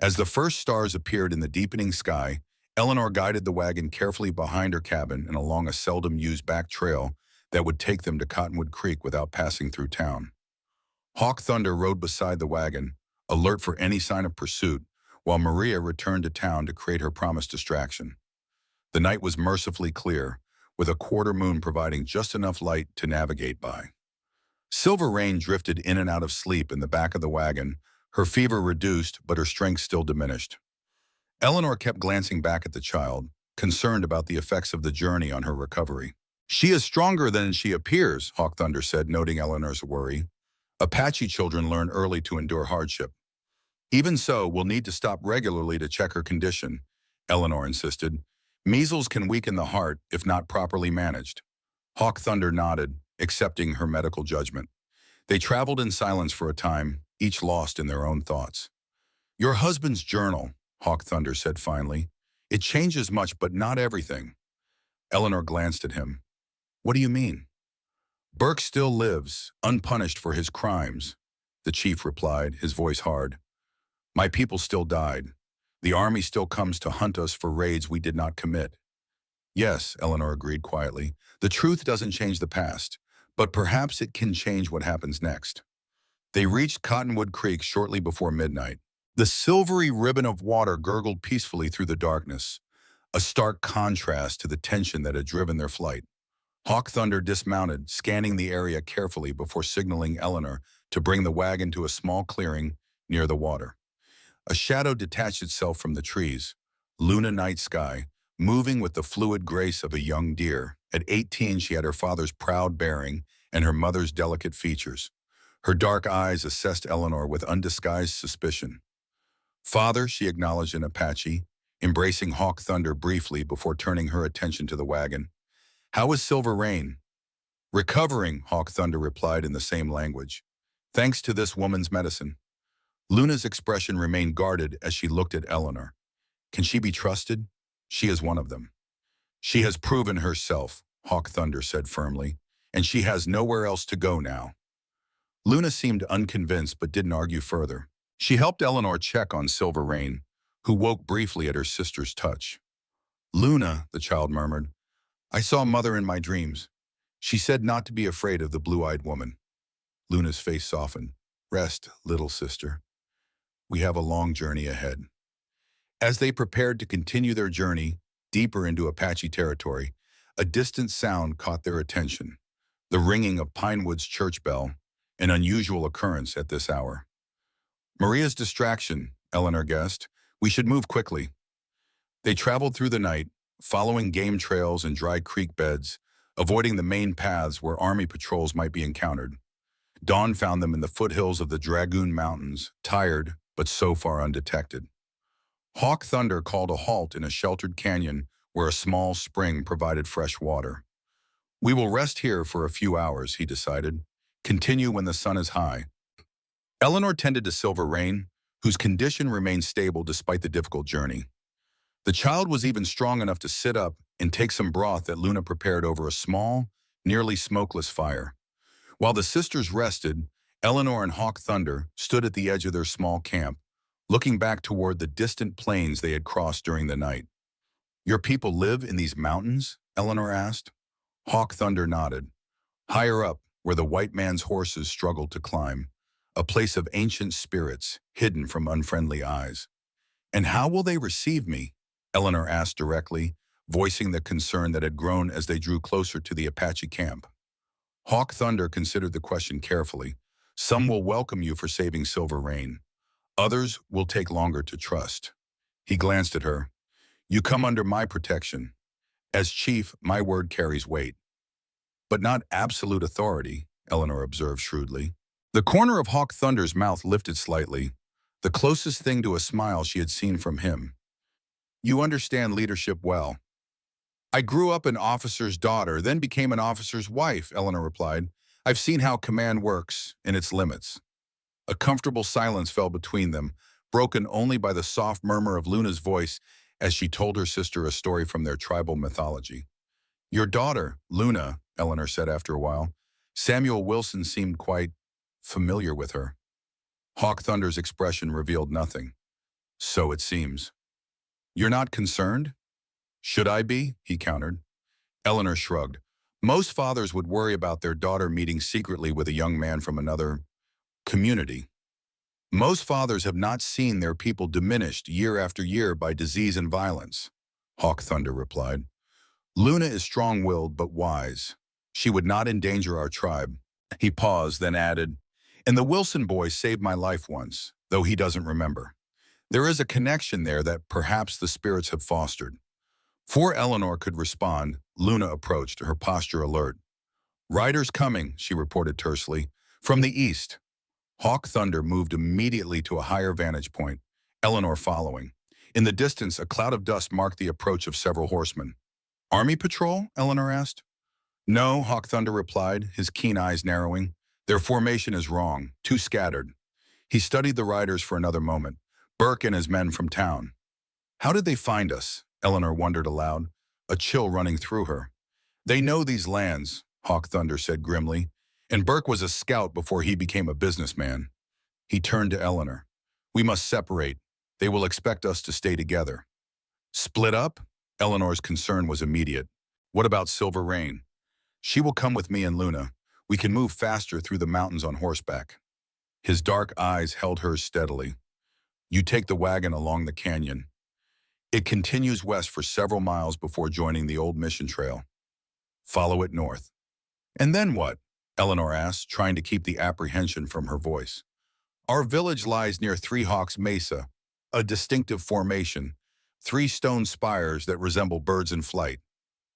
As the first stars appeared in the deepening sky, Eleanor guided the wagon carefully behind her cabin and along a seldom-used back trail that would take them to Cottonwood Creek without passing through town. Hawk Thunder rode beside the wagon, alert for any sign of pursuit, while Maria returned to town to create her promised distraction. The night was mercifully clear, with a quarter moon providing just enough light to navigate by. Silver Rain drifted in and out of sleep in the back of the wagon, her fever reduced but her strength still diminished. Eleanor kept glancing back at the child, concerned about the effects of the journey on her recovery. She is stronger than she appears, Hawk Thunder said, noting Eleanor's worry. Apache children learn early to endure hardship. Even so, we'll need to stop regularly to check her condition, Eleanor insisted. Measles can weaken the heart if not properly managed. Hawk Thunder nodded, accepting her medical judgment. They traveled in silence for a time, each lost in their own thoughts. Your husband's journal, Hawk Thunder said finally. It changes much, but not everything. Eleanor glanced at him. What do you mean? Burke still lives, unpunished for his crimes, the chief replied, his voice hard. My people still died. The Army still comes to hunt us for raids we did not commit. Yes, Eleanor agreed quietly. The truth doesn't change the past, but perhaps it can change what happens next. They reached Cottonwood Creek shortly before midnight. The silvery ribbon of water gurgled peacefully through the darkness, a stark contrast to the tension that had driven their flight. Hawk Thunder dismounted, scanning the area carefully before signaling Eleanor to bring the wagon to a small clearing near the water. A shadow detached itself from the trees, Luna Night Sky, moving with the fluid grace of a young deer. At 18, she had her father's proud bearing and her mother's delicate features. Her dark eyes assessed Eleanor with undisguised suspicion. Father, she acknowledged in Apache, embracing Hawk Thunder briefly before turning her attention to the wagon. How is Silver Rain? Recovering, Hawk Thunder replied in the same language. Thanks to this woman's medicine. Luna's expression remained guarded as she looked at Eleanor. Can she be trusted? She is one of them. She has proven herself, Hawk Thunder said firmly, and she has nowhere else to go now. Luna seemed unconvinced but didn't argue further. She helped Eleanor check on Silver Rain, who woke briefly at her sister's touch. Luna, the child murmured, I saw Mother in my dreams. She said not to be afraid of the blue-eyed woman. Luna's face softened. Rest, little sister. We have a long journey ahead. As they prepared to continue their journey deeper into Apache territory, a distant sound caught their attention, the ringing of Pinewood's church bell, an unusual occurrence at this hour. Maria's distraction, Eleanor guessed. We should move quickly. They traveled through the night, following game trails and dry creek beds, avoiding the main paths where army patrols might be encountered. Dawn found them in the foothills of the Dragoon Mountains, tired but so far undetected. Hawk Thunder called a halt in a sheltered canyon where a small spring provided fresh water. We will rest here for a few hours, he decided. Continue when the sun is high. Eleanor tended to Silver Rain, whose condition remained stable despite the difficult journey. The child was even strong enough to sit up and take some broth that Luna prepared over a small, nearly smokeless fire. While the sisters rested, Eleanor and Hawk Thunder stood at the edge of their small camp, looking back toward the distant plains they had crossed during the night. Your people live in these mountains? Eleanor asked. Hawk Thunder nodded. Higher up, where the white man's horses struggled to climb, a place of ancient spirits hidden from unfriendly eyes. And how will they receive me? Eleanor asked directly, voicing the concern that had grown as they drew closer to the Apache camp. Hawk Thunder considered the question carefully. Some will welcome you for saving Silver Rain. Others will take longer to trust. He glanced at her. You come under my protection. As chief, my word carries weight. But not absolute authority, Eleanor observed shrewdly. The corner of Hawk Thunder's mouth lifted slightly, the closest thing to a smile she had seen from him. You understand leadership well. I grew up an officer's daughter, then became an officer's wife, Eleanor replied. I've seen how command works and its limits. A comfortable silence fell between them, broken only by the soft murmur of Luna's voice as she told her sister a story from their tribal mythology. Your daughter, Luna, Eleanor said after a while. Samuel Wilson seemed quite familiar with her. Hawk Thunder's expression revealed nothing. So it seems. You're not concerned? Should I be? He countered. Eleanor shrugged. Most fathers would worry about their daughter meeting secretly with a young man from another community. Most fathers have not seen their people diminished year after year by disease and violence, Hawk Thunder replied. Luna is strong-willed but wise. She would not endanger our tribe. He paused, then added, and the Wilson boy saved my life once, though he doesn't remember. There is a connection there that perhaps the spirits have fostered. Before Eleanor could respond, Luna approached, her posture alert. Riders coming, she reported tersely, from the east. Hawk Thunder moved immediately to a higher vantage point, Eleanor following. In the distance, a cloud of dust marked the approach of several horsemen. Army patrol? Eleanor asked. No, Hawk Thunder replied, his keen eyes narrowing. Their formation is wrong, too scattered. He studied the riders for another moment. Burke and his men from town. How did they find us? Eleanor wondered aloud, a chill running through her. They know these lands, Hawk Thunder said grimly, and Burke was a scout before he became a businessman. He turned to Eleanor. We must separate. They will expect us to stay together. Split up? Eleanor's concern was immediate. What about Silver Rain? She will come with me and Luna. We can move faster through the mountains on horseback. His dark eyes held hers steadily. You take the wagon along the canyon. It continues west for several miles before joining the old mission trail. Follow it north. And then what? Eleanor asked, trying to keep the apprehension from her voice. Our village lies near Three Hawks Mesa, a distinctive formation, 3 stone spires that resemble birds in flight.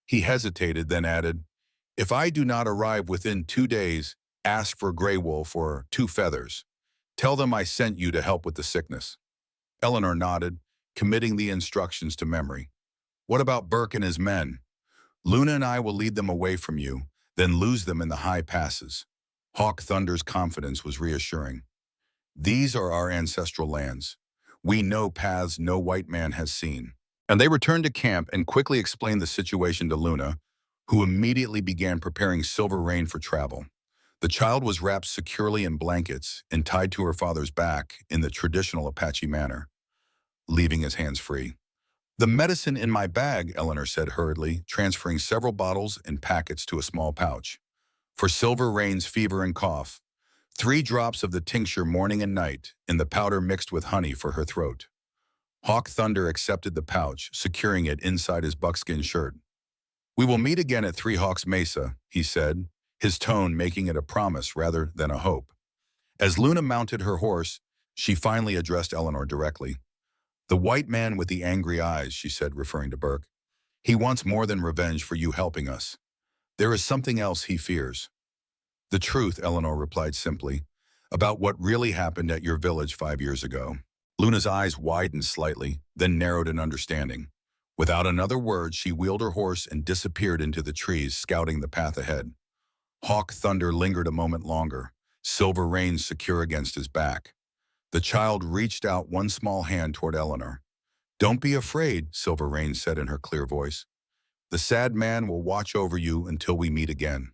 He hesitated, then added, If I do not arrive within 2 days, ask for Grey Wolf or 2 Feathers. Tell them I sent you to help with the sickness. Eleanor nodded, committing the instructions to memory. What about Burke and his men? Luna and I will lead them away from you, then lose them in the high passes. Hawk Thunder's confidence was reassuring. These are our ancestral lands. We know paths no white man has seen. And they returned to camp and quickly explained the situation to Luna, who immediately began preparing Silver Rain for travel. The child was wrapped securely in blankets and tied to her father's back in the traditional Apache manner, leaving his hands free. "The medicine in my bag," Eleanor said hurriedly, transferring several bottles and packets to a small pouch. "For Silver Rain's fever and cough, 3 drops of the tincture morning and night, in the powder mixed with honey for her throat." Hawk Thunder accepted the pouch, securing it inside his buckskin shirt. "We will meet again at Three Hawks Mesa," he said, his tone making it a promise rather than a hope. As Luna mounted her horse, she finally addressed Eleanor directly. "The white man with the angry eyes," she said, referring to Burke. "He wants more than revenge for you helping us. There is something else he fears." "The truth," Eleanor replied simply, "about what really happened at your village 5 years ago." Luna's eyes widened slightly, then narrowed in understanding. Without another word, she wheeled her horse and disappeared into the trees, scouting the path ahead. Hawk Thunder lingered a moment longer, Silver Rain secure against his back. The child reached out one small hand toward Eleanor. "Don't be afraid," Silver Rain said in her clear voice. "The sad man will watch over you until we meet again."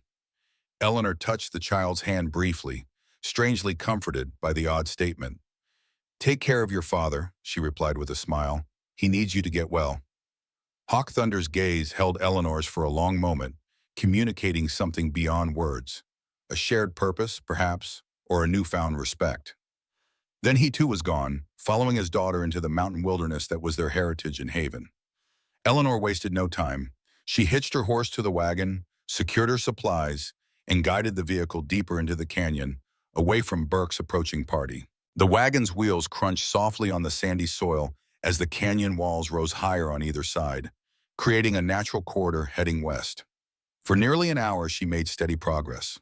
Eleanor touched the child's hand briefly, strangely comforted by the odd statement. "Take care of your father," she replied with a smile. "He needs you to get well." Hawk Thunder's gaze held Eleanor's for a long moment, communicating something beyond words. A shared purpose, perhaps, or a newfound respect. Then he too was gone, following his daughter into the mountain wilderness that was their heritage and haven. Eleanor wasted no time. She hitched her horse to the wagon, secured her supplies, and guided the vehicle deeper into the canyon, away from Burke's approaching party. The wagon's wheels crunched softly on the sandy soil as the canyon walls rose higher on either side, creating a natural corridor heading west. For nearly an hour, she made steady progress.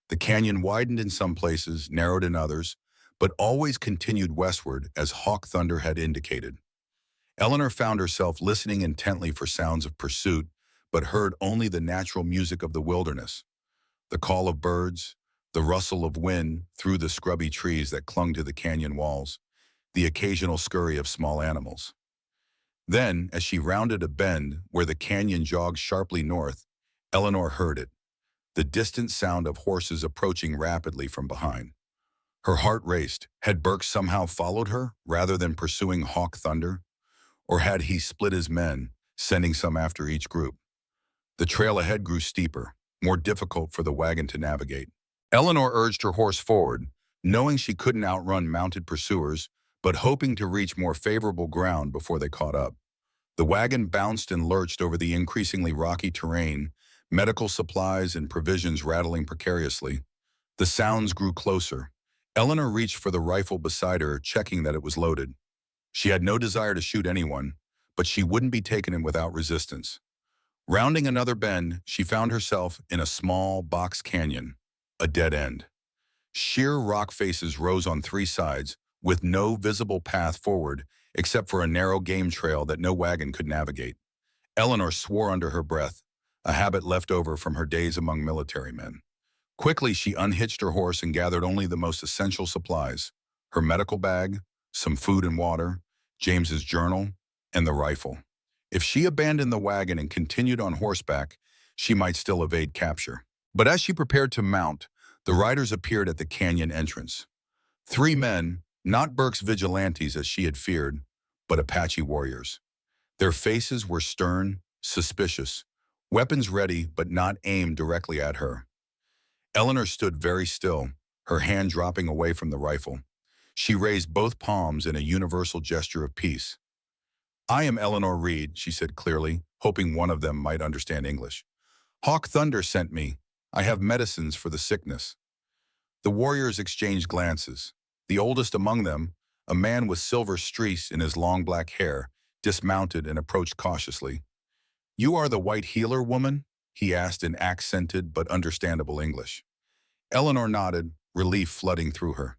The canyon widened in some places, narrowed in others, but always continued westward as Hawk Thunder had indicated. Eleanor found herself listening intently for sounds of pursuit, but heard only the natural music of the wilderness. The call of birds, the rustle of wind through the scrubby trees that clung to the canyon walls, the occasional scurry of small animals. Then, as she rounded a bend where the canyon jogged sharply north, Eleanor heard it, the distant sound of horses approaching rapidly from behind. Her heart raced. Had Burke somehow followed her, rather than pursuing Hawk Thunder? Or had he split his men, sending some after each group? The trail ahead grew steeper, more difficult for the wagon to navigate. Eleanor urged her horse forward, knowing she couldn't outrun mounted pursuers, but hoping to reach more favorable ground before they caught up. The wagon bounced and lurched over the increasingly rocky terrain, medical supplies and provisions rattling precariously. The sounds grew closer. Eleanor reached for the rifle beside her, checking that it was loaded. She had no desire to shoot anyone, but she wouldn't be taken in without resistance. Rounding another bend, she found herself in a small box canyon, a dead end. Sheer rock faces rose on 3 sides, with no visible path forward except for a narrow game trail that no wagon could navigate. Eleanor swore under her breath, a habit left over from her days among military men. Quickly, she unhitched her horse and gathered only the most essential supplies: her medical bag, some food and water, James's journal, and the rifle. If she abandoned the wagon and continued on horseback, she might still evade capture. But as she prepared to mount, the riders appeared at the canyon entrance. 3 men, not Burke's vigilantes as she had feared, but Apache warriors. Their faces were stern, suspicious, weapons ready but not aimed directly at her. Eleanor stood very still, her hand dropping away from the rifle. She raised both palms in a universal gesture of peace. "I am Eleanor Reed," she said clearly, hoping one of them might understand English. "Hawk Thunder sent me. I have medicines for the sickness." The warriors exchanged glances. The oldest among them, a man with silver streaks in his long black hair, dismounted and approached cautiously. "You are the white healer, woman?" he asked in accented but understandable English. Eleanor nodded, relief flooding through her.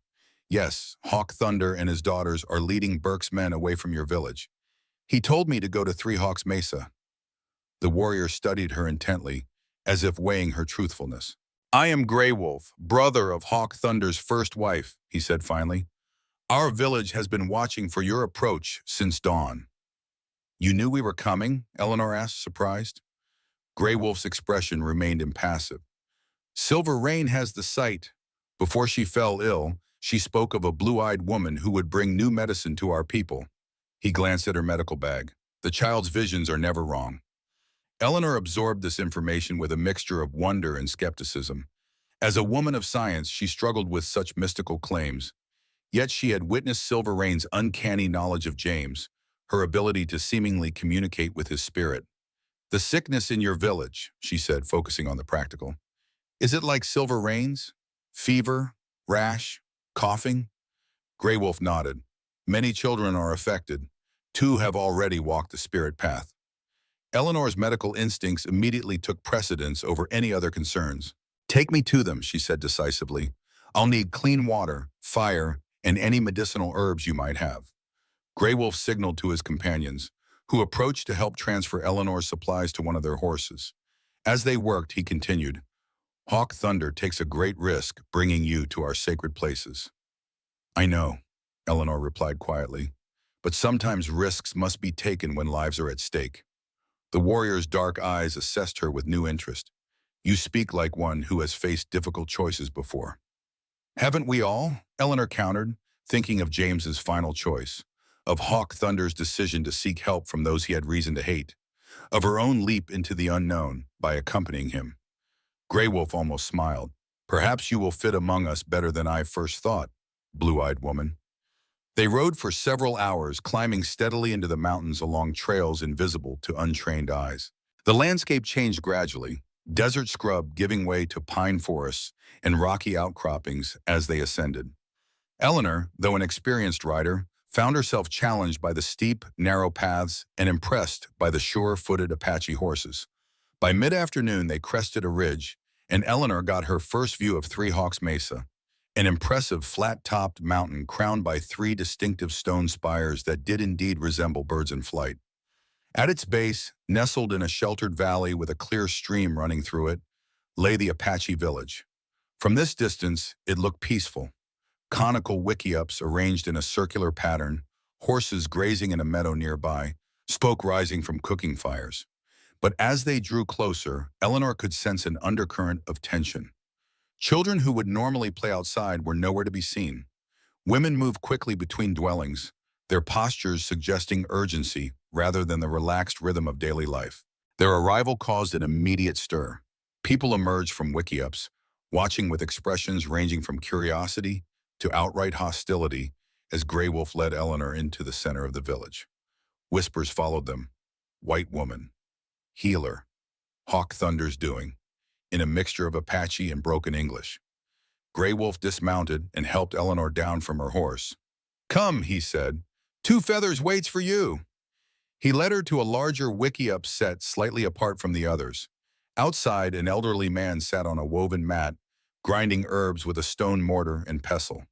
"Yes, Hawk Thunder and his daughters are leading Burke's men away from your village. He told me to go to Three Hawks Mesa." The warrior studied her intently, as if weighing her truthfulness. "I am Grey Wolf, brother of Hawk Thunder's first wife," he said finally. "Our village has been watching for your approach since dawn." You knew we were coming? Eleanor asked, surprised. Grey Wolf's expression remained impassive. Silver Rain has the sight. Before she fell ill, she spoke of a blue-eyed woman who would bring new medicine to our people. He glanced at her medical bag. The child's visions are never wrong. Eleanor absorbed this information with a mixture of wonder and skepticism. As a woman of science, she struggled with such mystical claims. Yet she had witnessed Silver Rain's uncanny knowledge of James, her ability to seemingly communicate with his spirit. The sickness in your village, she said, focusing on the practical. Is it like Silver Rain's? Fever? Rash? Coughing? Grey Wolf nodded. Many children are affected. 2 have already walked the spirit path. Eleanor's medical instincts immediately took precedence over any other concerns. Take me to them, she said decisively. I'll need clean water, fire, and any medicinal herbs you might have. Grey Wolf signaled to his companions, who approached to help transfer Eleanor's supplies to one of their horses. As they worked, he continued, Hawk Thunder takes a great risk bringing you to our sacred places. I know, Eleanor replied quietly, but sometimes risks must be taken when lives are at stake. The warrior's dark eyes assessed her with new interest. You speak like one who has faced difficult choices before. Haven't we all? Eleanor countered, thinking of James's final choice, of Hawk Thunder's decision to seek help from those he had reason to hate, of her own leap into the unknown by accompanying him. Grey Wolf almost smiled. Perhaps you will fit among us better than I first thought, blue-eyed woman. They rode for several hours, climbing steadily into the mountains along trails invisible to untrained eyes. The landscape changed gradually, desert scrub giving way to pine forests and rocky outcroppings as they ascended. Eleanor, though an experienced rider, found herself challenged by the steep, narrow paths and impressed by the sure-footed Apache horses. By mid-afternoon, they crested a ridge, and Eleanor got her first view of Three Hawks Mesa, an impressive flat-topped mountain crowned by 3 distinctive stone spires that did indeed resemble birds in flight. At its base, nestled in a sheltered valley with a clear stream running through it, lay the Apache village. From this distance, it looked peaceful. Conical wickiups arranged in a circular pattern, horses grazing in a meadow nearby, smoke rising from cooking fires. But as they drew closer, Eleanor could sense an undercurrent of tension. Children who would normally play outside were nowhere to be seen. Women moved quickly between dwellings, their postures suggesting urgency rather than the relaxed rhythm of daily life. Their arrival caused an immediate stir. People emerged from wickiups, watching with expressions ranging from curiosity to outright hostility as Grey Wolf led Eleanor into the center of the village. Whispers followed them. White woman. Healer. Hawk Thunder's doing, in a mixture of Apache and broken English. Grey Wolf dismounted and helped Eleanor down from her horse. Come, he said. 2 Feathers waits for you. He led her to a larger wickiup set slightly apart from the others. Outside, an elderly man sat on a woven mat, grinding herbs with a stone mortar and pestle.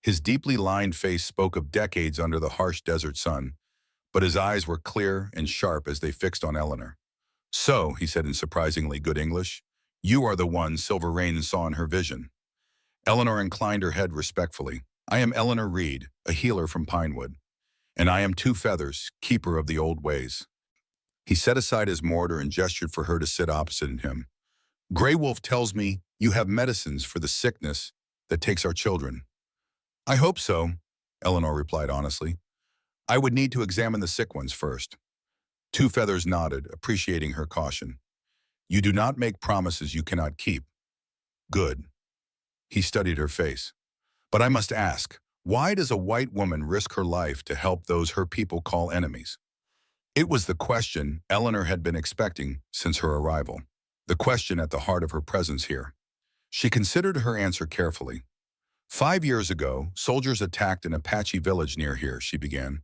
His deeply lined face spoke of decades under the harsh desert sun, but his eyes were clear and sharp as they fixed on Eleanor. So, he said in surprisingly good English, you are the one Silver Rain saw in her vision. Eleanor inclined her head respectfully. I am Eleanor Reed, a healer from Pinewood, and I am 2 Feathers, keeper of the old ways. He set aside his mortar and gestured for her to sit opposite him. Grey Wolf tells me you have medicines for the sickness that takes our children. I hope so, Eleanor replied honestly. I would need to examine the sick ones first. 2 Feathers nodded, appreciating her caution. You do not make promises you cannot keep. Good. He studied her face. But I must ask, why does a white woman risk her life to help those her people call enemies? It was the question Eleanor had been expecting since her arrival, the question at the heart of her presence here. She considered her answer carefully. 5 years ago, soldiers attacked an Apache village near here, she began.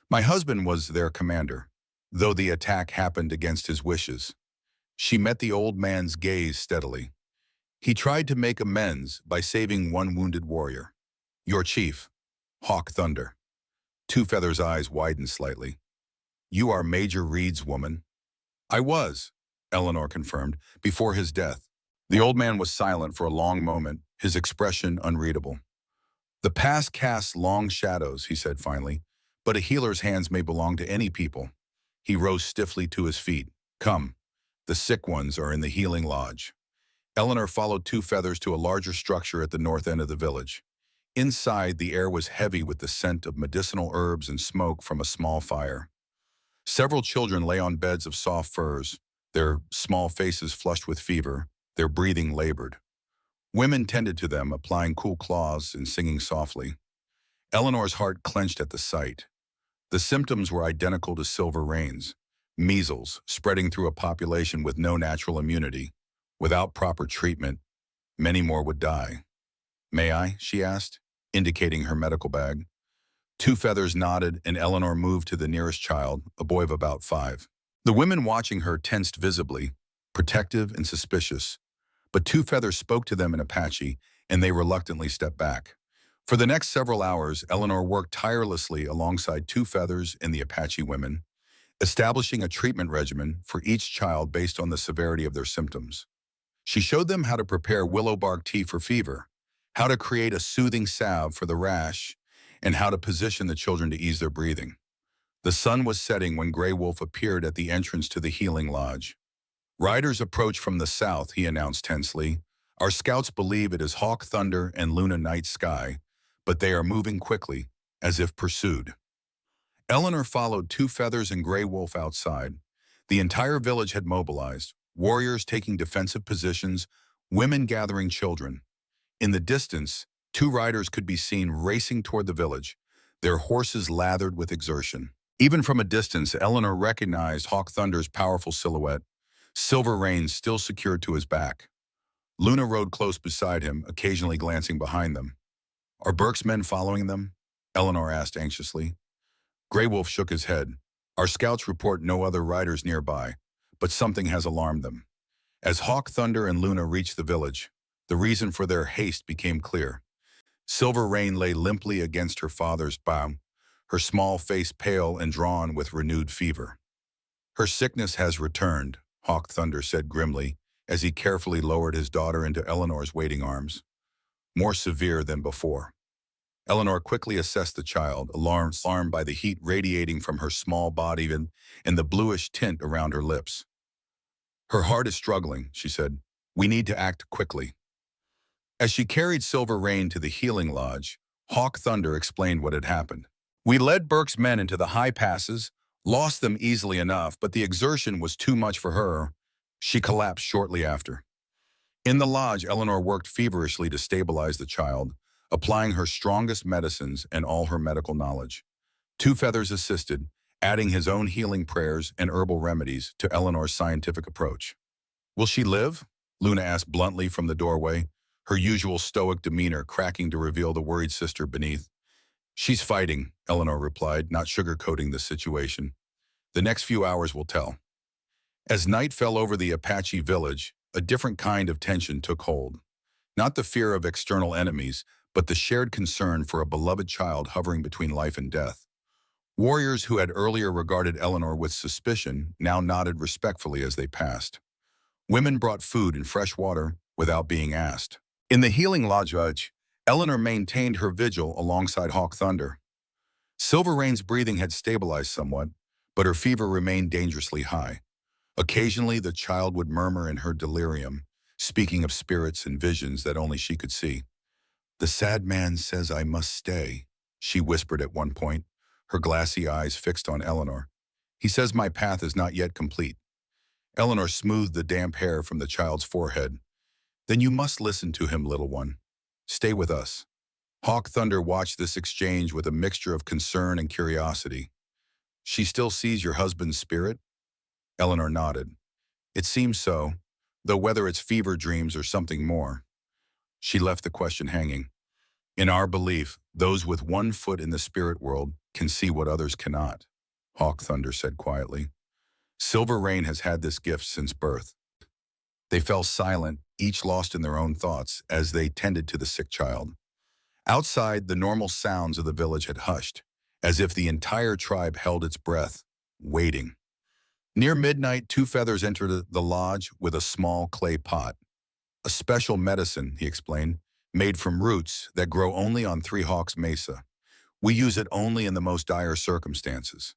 My husband was their commander, though the attack happened against his wishes. She met the old man's gaze steadily. He tried to make amends by saving one wounded warrior. Your chief, Hawk Thunder. 2 Feathers' eyes widened slightly. You are Major Reed's woman? I was, Eleanor confirmed, before his death. The old man was silent for a long moment, his expression unreadable. The past casts long shadows, he said finally, but a healer's hands may belong to any people. He rose stiffly to his feet. Come, the sick ones are in the healing lodge. Eleanor followed Two Feathers to a larger structure at the north end of the village. Inside, the air was heavy with the scent of medicinal herbs and smoke from a small fire. Several children lay on beds of soft furs, their small faces flushed with fever, their breathing labored. Women tended to them, applying cool cloths and singing softly. Eleanor's heart clenched at the sight. The symptoms were identical to Silver Rain's: measles, spreading through a population with no natural immunity. Without proper treatment, many more would die. May I? She asked, indicating her medical bag. Two Feathers nodded, and Eleanor moved to the nearest child, a boy of about 5. The women watching her tensed visibly, protective and suspicious, but Two Feathers spoke to them in Apache, and they reluctantly stepped back. For the next several hours, Eleanor worked tirelessly alongside Two Feathers and the Apache women, establishing a treatment regimen for each child based on the severity of their symptoms. She showed them how to prepare willow bark tea for fever, how to create a soothing salve for the rash, and how to position the children to ease their breathing. The sun was setting when Grey Wolf appeared at the entrance to the healing lodge. Riders approach from the south, he announced tensely. Our scouts believe it is Hawk Thunder and Luna Night Sky, but they are moving quickly, as if pursued. Eleanor followed Two Feathers and Grey Wolf outside. The entire village had mobilized, warriors taking defensive positions, women gathering children. In the distance, 2 riders could be seen racing toward the village, their horses lathered with exertion. Even from a distance, Eleanor recognized Hawk Thunder's powerful silhouette, Silver Rain still secured to his back. Luna rode close beside him, occasionally glancing behind them. Are Burke's men following them? Eleanor asked anxiously. Grey Wolf shook his head. Our scouts report no other riders nearby, but something has alarmed them. As Hawk Thunder and Luna reached the village, the reason for their haste became clear. Silver Rain lay limply against her father's bow, her small face pale and drawn with renewed fever. Her sickness has returned, Hawk Thunder said grimly, as he carefully lowered his daughter into Eleanor's waiting arms. More severe than before. Eleanor quickly assessed the child, alarmed by the heat radiating from her small body and the bluish tint around her lips. Her heart is struggling, she said. We need to act quickly. As she carried Silver Rain to the healing lodge, Hawk Thunder explained what had happened. We led Burke's men into the high passes, lost them easily enough, but the exertion was too much for her. She collapsed shortly after. In the lodge, Eleanor worked feverishly to stabilize the child, applying her strongest medicines and all her medical knowledge. Two Feathers assisted, adding his own healing prayers and herbal remedies to Eleanor's scientific approach. Will she live? Luna asked bluntly from the doorway, her usual stoic demeanor cracking to reveal the worried sister beneath. She's fighting, Eleanor replied, not sugarcoating the situation. The next few hours will tell. As night fell over the Apache village, a different kind of tension took hold. Not the fear of external enemies, but the shared concern for a beloved child hovering between life and death. Warriors who had earlier regarded Eleanor with suspicion now nodded respectfully as they passed. Women brought food and fresh water without being asked. In the healing lodge, Eleanor maintained her vigil alongside Hawk Thunder. Silver Rain's breathing had stabilized somewhat, but her fever remained dangerously high. Occasionally, the child would murmur in her delirium, speaking of spirits and visions that only she could see. The sad man says I must stay, she whispered at one point, her glassy eyes fixed on Eleanor. He says my path is not yet complete. Eleanor smoothed the damp hair from the child's forehead. Then you must listen to him, little one. Stay with us. Hawk Thunder watched this exchange with a mixture of concern and curiosity. She still sees your husband's spirit? Eleanor nodded. It seems so, though whether it's fever dreams or something more. She left the question hanging. In our belief, those with one foot in the spirit world can see what others cannot, Hawk Thunder said quietly. Silver Rain has had this gift since birth. They fell silent, each lost in their own thoughts as they tended to the sick child. Outside, the normal sounds of the village had hushed, as if the entire tribe held its breath, waiting. Near midnight, Two Feathers entered the lodge with a small clay pot. A special medicine, he explained, made from roots that grow only on Three Hawks Mesa. We use it only in the most dire circumstances.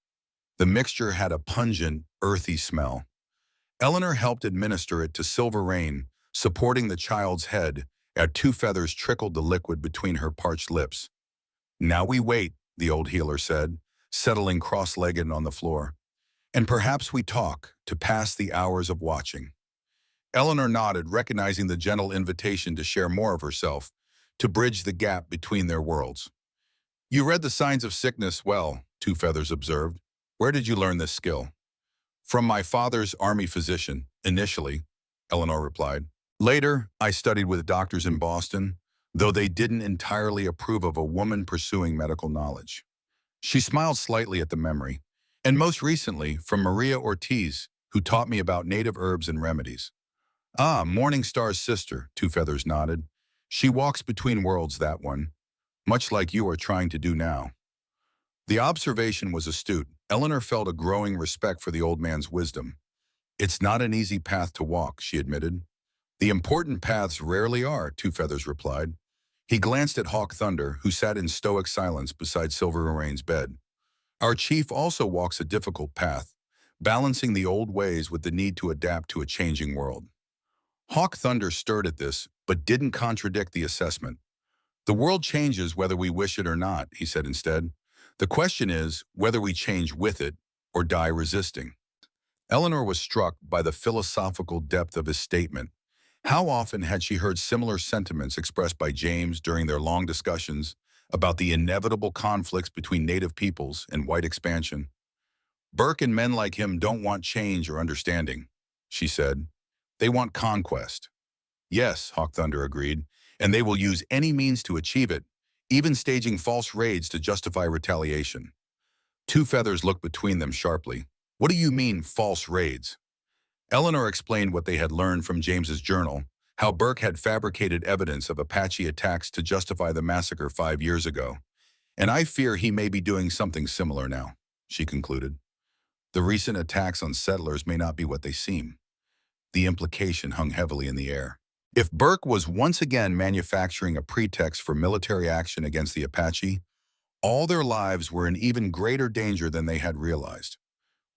The mixture had a pungent, earthy smell. Eleanor helped administer it to Silver Rain, supporting the child's head as Two Feathers trickled the liquid between her parched lips. "Now we wait," the old healer said, settling cross-legged on the floor. "And perhaps we talk to pass the hours of watching." Eleanor nodded, recognizing the gentle invitation to share more of herself, to bridge the gap between their worlds. "You read the signs of sickness well," Two Feathers observed. "Where did you learn this skill?" "From my father's army physician, initially," Eleanor replied. "Later, I studied with doctors in Boston, though they didn't entirely approve of a woman pursuing medical knowledge." She smiled slightly at the memory. "And most recently, from Maria Ortiz, who taught me about native herbs and remedies." "Ah, Morning Star's sister," Two Feathers nodded. "She walks between worlds, that one, much like you are trying to do now." The observation was astute. Eleanor felt a growing respect for the old man's wisdom. "It's not an easy path to walk," she admitted. "The important paths rarely are," Two Feathers replied. He glanced at Hawk Thunder, who sat in stoic silence beside Silver Rain's bed. "Our chief also walks a difficult path, balancing the old ways with the need to adapt to a changing world." Hawk Thunder stirred at this, but didn't contradict the assessment. "The world changes whether we wish it or not," he said instead. "The question is whether we change with it or die resisting." Eleanor was struck by the philosophical depth of his statement. How often had she heard similar sentiments expressed by James during their long discussions about the inevitable conflicts between native peoples and white expansion? "Burke and men like him don't want change or understanding," she said. "They want conquest." "Yes," Hawk Thunder agreed, "and they will use any means to achieve it, even staging false raids to justify retaliation." Two Feathers looked between them sharply. "What do you mean, false raids?" Eleanor explained what they had learned from James's journal, how Burke had fabricated evidence of Apache attacks to justify the massacre 5 years ago. "And I fear he may be doing something similar now," she concluded. "The recent attacks on settlers may not be what they seem." The implication hung heavily in the air. If Burke was once again manufacturing a pretext for military action against the Apache, all their lives were in even greater danger than they had realized.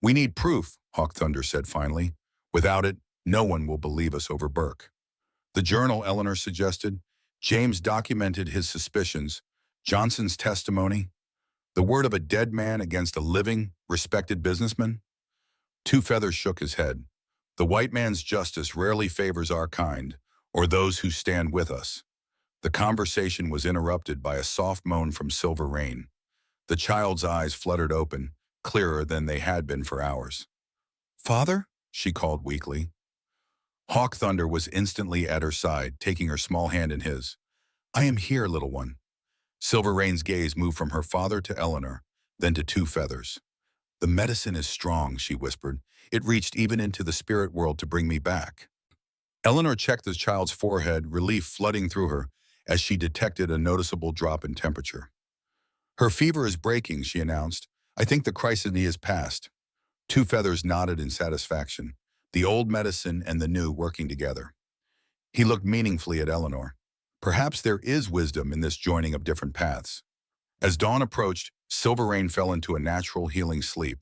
"We need proof," Hawk Thunder said finally. "Without it, no one will believe us over Burke." "The journal," Eleanor suggested. "James documented his suspicions. Johnson's testimony. The word of a dead man against a living, respected businessman." Two Feathers shook his head. "The white man's justice rarely favors our kind, or those who stand with us." The conversation was interrupted by a soft moan from Silver Rain. The child's eyes fluttered open, clearer than they had been for hours. "Father?" she called weakly. Hawk Thunder was instantly at her side, taking her small hand in his. "I am here, little one." Silver Rain's gaze moved from her father to Eleanor, then to Two Feathers. "The medicine is strong," she whispered. "It reached even into the spirit world to bring me back." Eleanor checked the child's forehead, relief flooding through her as she detected a noticeable drop in temperature. "Her fever is breaking," she announced. "I think the crisis is past." Two Feathers nodded in satisfaction, the old medicine and the new working together. He looked meaningfully at Eleanor. Perhaps there is wisdom in this joining of different paths. As dawn approached, Silver Rain fell into a natural healing sleep.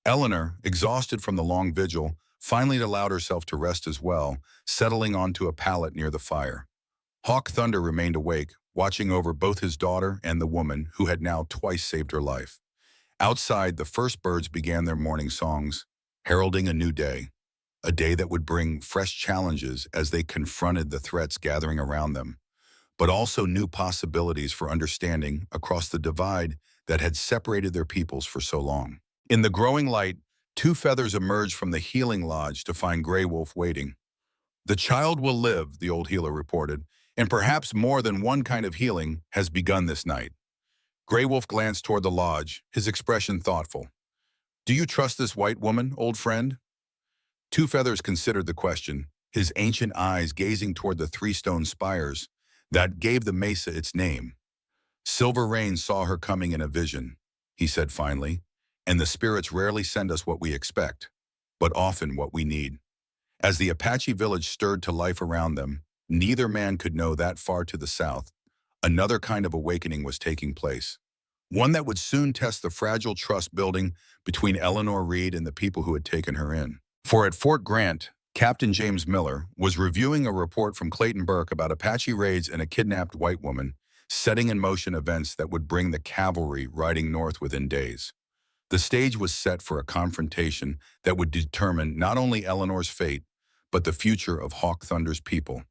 Eleanor, exhausted from the long vigil, finally allowed herself to rest as well, settling onto a pallet near the fire. Hawk Thunder remained awake, watching over both his daughter and the woman who had now twice saved her life. Outside, the first birds began their morning songs, heralding a new day, a day that would bring fresh challenges as they confronted the threats gathering around them, but also new possibilities for understanding across the divide that had separated their peoples for so long. In the growing light, Two Feathers emerged from the healing lodge to find Grey Wolf waiting. "The child will live," the old healer reported, "and perhaps more than one kind of healing has begun this night." Grey Wolf glanced toward the lodge, his expression thoughtful. "Do you trust this white woman, old friend?" Two Feathers considered the question, his ancient eyes gazing toward the three stone spires that gave the mesa its name. "Silver Rain saw her coming in a vision," he said finally, "and the spirits rarely send us what we expect, but often what we need." As the Apache village stirred to life around them, neither man could know that far to the south, another kind of awakening was taking place. one that would soon test the fragile trust building between Eleanor Reed and the people who had taken her in. For at Fort Grant, Captain James Miller was reviewing a report from Clayton Burke about Apache raids and a kidnapped white woman, setting in motion events that would bring the cavalry riding north within days. The stage was set for a confrontation that would determine not only Eleanor's fate, but the future of Hawk Thunder's people.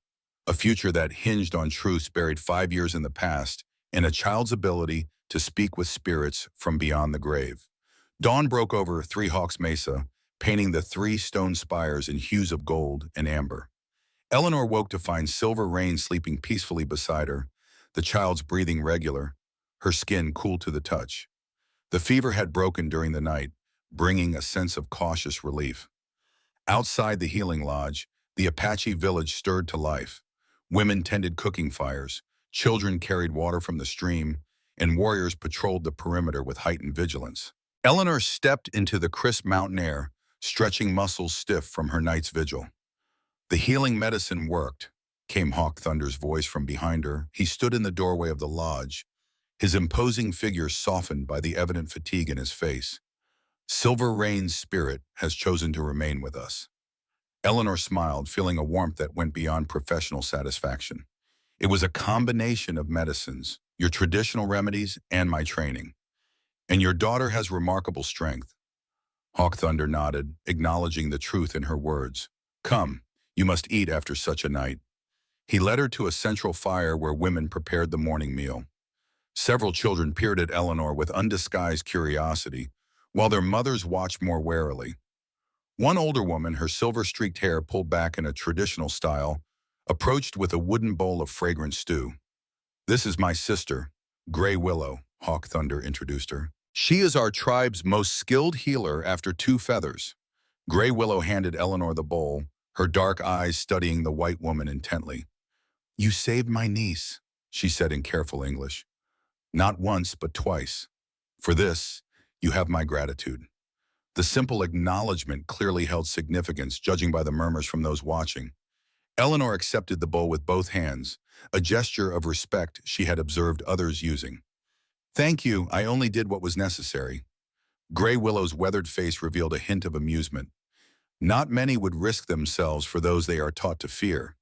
A future that hinged on truths buried 5 years in the past and a child's ability to speak with spirits from beyond the grave. Dawn broke over Three Hawks Mesa, painting the three stone spires in hues of gold and amber. Eleanor woke to find Silver Rain sleeping peacefully beside her, the child's breathing regular, her skin cool to the touch. The fever had broken during the night, bringing a sense of cautious relief. Outside the healing lodge, the Apache village stirred to life. Women tended cooking fires, children carried water from the stream, and warriors patrolled the perimeter with heightened vigilance. Eleanor stepped into the crisp mountain air, stretching muscles stiff from her night's vigil. The healing medicine worked, came Hawk Thunder's voice from behind her. He stood in the doorway of the lodge, his imposing figure softened by the evident fatigue in his face. Silver Rain's spirit has chosen to remain with us. Eleanor smiled, feeling a warmth that went beyond professional satisfaction. It was a combination of medicines, your traditional remedies, and my training. And your daughter has remarkable strength. Hawk Thunder nodded, acknowledging the truth in her words. Come, you must eat after such a night. He led her to a central fire where women prepared the morning meal. Several children peered at Eleanor with undisguised curiosity, while their mothers watched more warily. One older woman, her silver-streaked hair pulled back in a traditional style, approached with a wooden bowl of fragrant stew. This is my sister, Gray Willow, Hawk Thunder introduced her. She is our tribe's most skilled healer after Two Feathers. Gray Willow handed Eleanor the bowl, her dark eyes studying the white woman intently. You saved my niece, she said in careful English. Not once, but twice. For this, you have my gratitude. The simple acknowledgement clearly held significance, judging by the murmurs from those watching. Eleanor accepted the bowl with both hands, a gesture of respect she had observed others using. Thank you, I only did what was necessary. Gray Willow's weathered face revealed a hint of amusement. Not many would risk themselves for those they are taught to fear.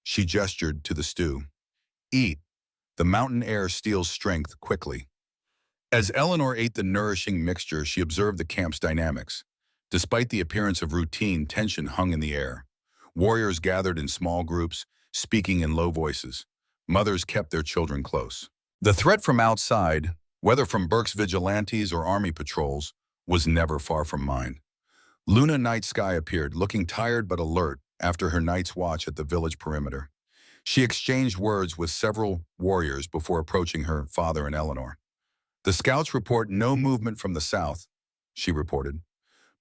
She gestured to the stew. Eat. The mountain air steals strength quickly. As Eleanor ate the nourishing mixture, she observed the camp's dynamics. Despite the appearance of routine, tension hung in the air. Warriors gathered in small groups, speaking in low voices. Mothers kept their children close. The threat from outside, whether from Burke's vigilantes or army patrols, was never far from mind. Luna Night Sky appeared, looking tired but alert after her night's watch at the village perimeter. She exchanged words with several warriors before approaching her father and Eleanor. The scouts report no movement from the south, she reported,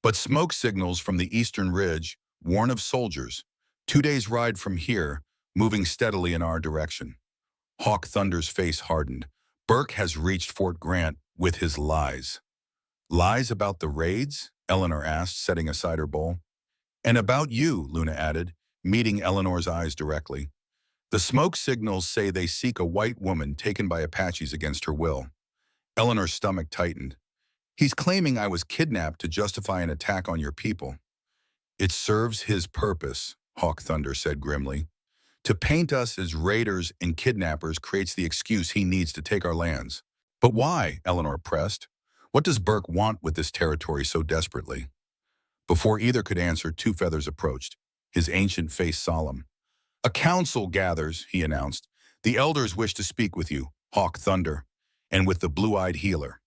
but smoke signals from the eastern ridge warn of soldiers, 2 days' ride from here, moving steadily in our direction. Hawk Thunder's face hardened. Burke has reached Fort Grant with his lies. Lies about the raids? Eleanor asked, setting aside her bowl. And about you, Luna added, meeting Eleanor's eyes directly. The smoke signals say they seek a white woman taken by Apaches against her will. Eleanor's stomach tightened. He's claiming I was kidnapped to justify an attack on your people. It serves his purpose, Hawk Thunder said grimly. To paint us as raiders and kidnappers creates the excuse he needs to take our lands. But why? Eleanor pressed. What does Burke want with this territory so desperately? Before either could answer, Two Feathers approached, his ancient face solemn. A council gathers, he announced. The elders wish to speak with you, Hawk Thunder, and with the blue-eyed healer.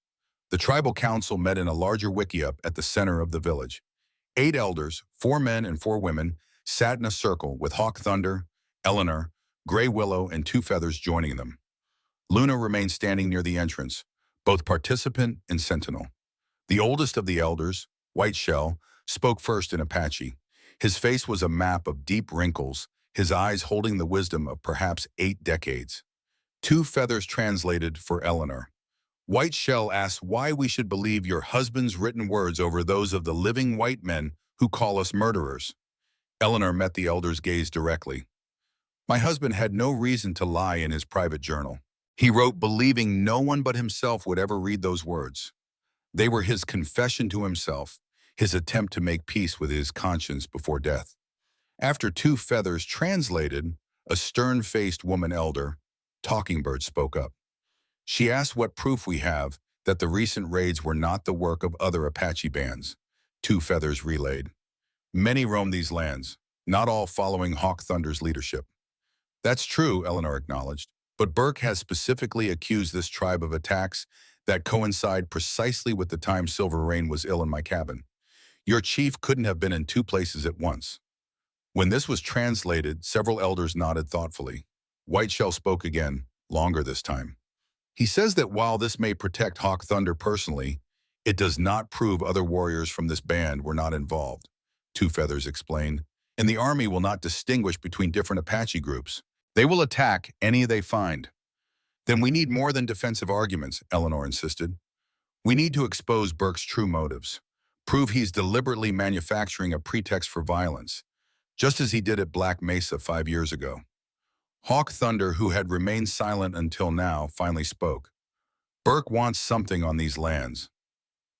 The tribal council met in a larger wickiup at the center of the village. 8 elders, 4 men and 4 women, sat in a circle with Hawk Thunder, Eleanor, Gray Willow, and Two Feathers joining them. Luna remained standing near the entrance, both participant and sentinel. The oldest of the elders, White Shell, spoke first in Apache. His face was a map of deep wrinkles, his eyes holding the wisdom of perhaps 8 decades. Two Feathers translated for Eleanor. White Shell asked why we should believe your husband's written words over those of the living white men who call us murderers. Eleanor met the elder's gaze directly. My husband had no reason to lie in his private journal. He wrote believing no one but himself would ever read those words. They were his confession to himself, his attempt to make peace with his conscience before death. After Two Feathers translated, a stern-faced woman elder, Talkingbird, spoke up. She asked what proof we have that the recent raids were not the work of other Apache bands. Two Feathers relayed. Many roam these lands, not all following Hawk Thunder's leadership. That's true, Eleanor acknowledged, but Burke has specifically accused this tribe of attacks that coincide precisely with the time Silver Rain was ill in my cabin. Your chief couldn't have been in two places at once. When this was translated, several elders nodded thoughtfully. Whiteshell spoke again, longer this time. He says that while this may protect Hawk Thunder personally, it does not prove other warriors from this band were not involved, Two Feathers explained, and the army will not distinguish between different Apache groups. They will attack any they find. Then we need more than defensive arguments, Eleanor insisted. We need to expose Burke's true motives, prove he's deliberately manufacturing a pretext for violence, just as he did at Black Mesa 5 years ago. Hawk Thunder, who had remained silent until now, finally spoke. Burke wants something on these lands,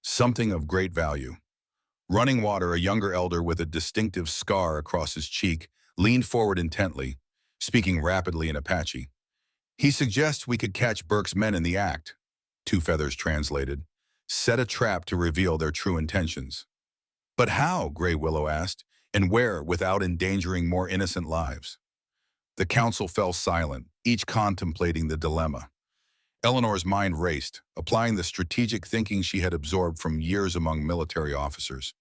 something of great value. Running Water, a younger elder with a distinctive scar across his cheek, leaned forward intently, speaking rapidly in Apache. He suggests we could catch Burke's men in the act, Two Feathers translated, set a trap to reveal their true intentions. But how, Grey Willow asked, and where without endangering more innocent lives? The council fell silent, each contemplating the dilemma. Eleanor's mind raced, applying the strategic thinking she had absorbed from years among military officers.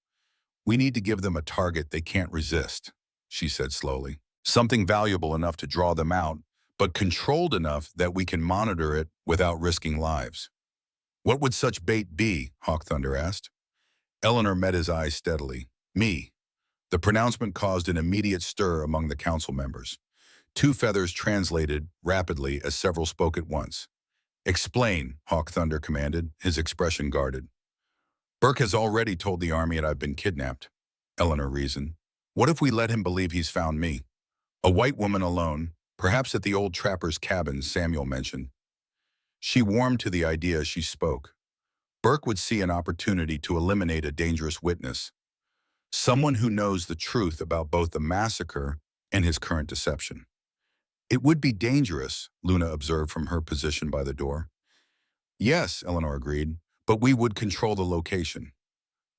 We need to give them a target they can't resist, she said slowly. Something valuable enough to draw them out, but controlled enough that we can monitor it without risking lives. What would such bait be? Hawk Thunder asked. Eleanor met his eyes steadily. Me. The pronouncement caused an immediate stir among the council members. Two Feathers translated rapidly as several spoke at once. Explain, Hawk Thunder commanded, his expression guarded. Burke has already told the army that I've been kidnapped, Eleanor reasoned. What if we let him believe he's found me? A white woman alone, perhaps at the old trapper's cabin Samuel mentioned. She warmed to the idea as she spoke. Burke would see an opportunity to eliminate a dangerous witness, someone who knows the truth about both the massacre and his current deception. It would be dangerous, Luna observed from her position by the door. Yes, Eleanor agreed, but we would control the location.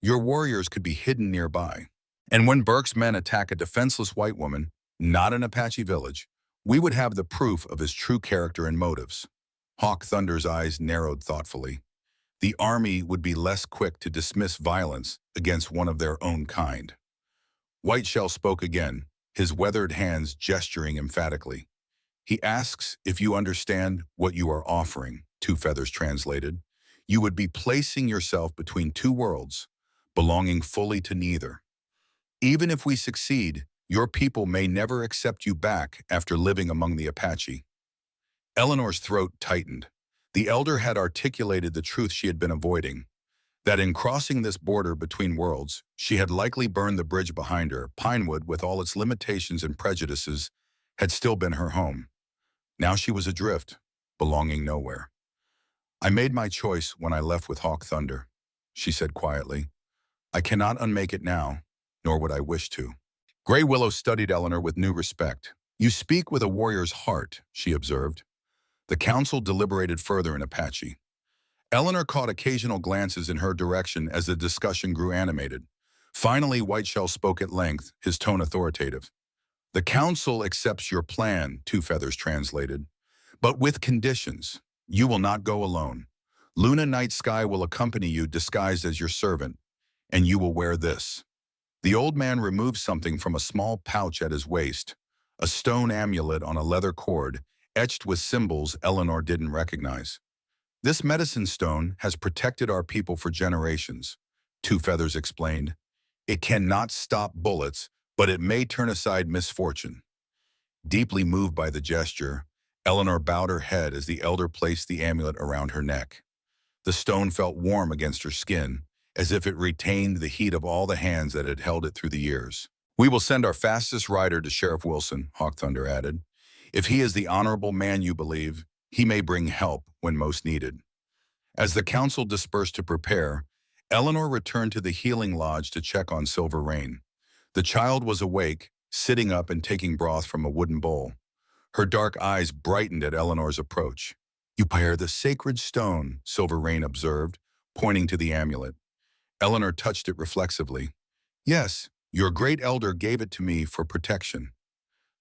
Your warriors could be hidden nearby. And when Burke's men attack a defenseless white woman, not an Apache village, we would have the proof of his true character and motives. Hawk Thunder's eyes narrowed thoughtfully. The army would be less quick to dismiss violence against one of their own kind. Whiteshell spoke again, his weathered hands gesturing emphatically. He asks if you understand what you are offering, Two Feathers translated. You would be placing yourself between two worlds, belonging fully to neither. Even if we succeed, your people may never accept you back after living among the Apache. Eleanor's throat tightened. The elder had articulated the truth she had been avoiding, that in crossing this border between worlds, she had likely burned the bridge behind her. Pinewood, with all its limitations and prejudices, had still been her home. Now she was adrift, belonging nowhere. I made my choice when I left with Hawk Thunder, she said quietly. I cannot unmake it now, nor would I wish to. Grey Willow studied Eleanor with new respect. You speak with a warrior's heart, she observed. The council deliberated further in Apache. Eleanor caught occasional glances in her direction as the discussion grew animated. Finally, Whiteshell spoke at length, his tone authoritative. The council accepts your plan, Two Feathers translated, but with conditions. You will not go alone. Luna Night Sky will accompany you disguised as your servant, and you will wear this. The old man removed something from a small pouch at his waist, a stone amulet on a leather cord, etched with symbols Eleanor didn't recognize. This medicine stone has protected our people for generations, Two Feathers explained. It cannot stop bullets, but it may turn aside misfortune. Deeply moved by the gesture, Eleanor bowed her head as the elder placed the amulet around her neck. The stone felt warm against her skin, as if it retained the heat of all the hands that had held it through the years. We will send our fastest rider to Sheriff Wilson, Hawk Thunder added. If he is the honorable man you believe, He may bring help when most needed. As the council dispersed to prepare, Eleanor returned to the healing lodge to check on Silver Rain. The child was awake, sitting up and taking broth from a wooden bowl. Her dark eyes brightened at Eleanor's approach. "You bear the sacred stone," Silver Rain observed, pointing to the amulet. Eleanor touched it reflexively. "Yes, your great elder gave it to me for protection."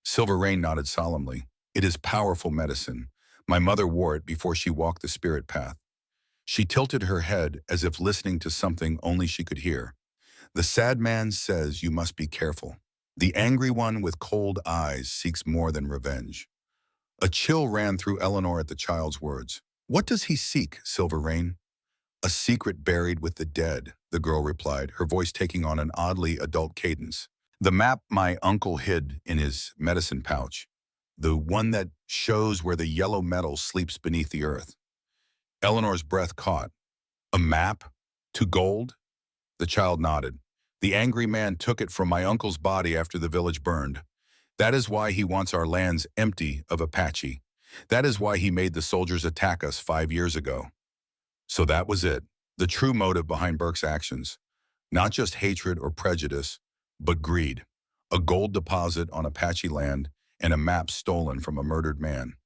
Silver Rain nodded solemnly. "It is powerful medicine. My mother wore it before she walked the spirit path." She tilted her head as if listening to something only she could hear. "The sad man says you must be careful. The angry one with cold eyes seeks more than revenge." A chill ran through Eleanor at the child's words. "What does he seek, Silver Rain?" "A secret buried with the dead," the girl replied, her voice taking on an oddly adult cadence. "The map my uncle hid in his medicine pouch. The one that shows where the yellow metal sleeps beneath the earth." Eleanor's breath caught. "A map? To gold?" The child nodded. "The angry man took it from my uncle's body after the village burned. That is why he wants our lands empty of Apache. That is why he made the soldiers attack us 5 years ago." So that was it, the true motive behind Burke's actions. Not just hatred or prejudice, but greed. A gold deposit on Apache land and a map stolen from a murdered man.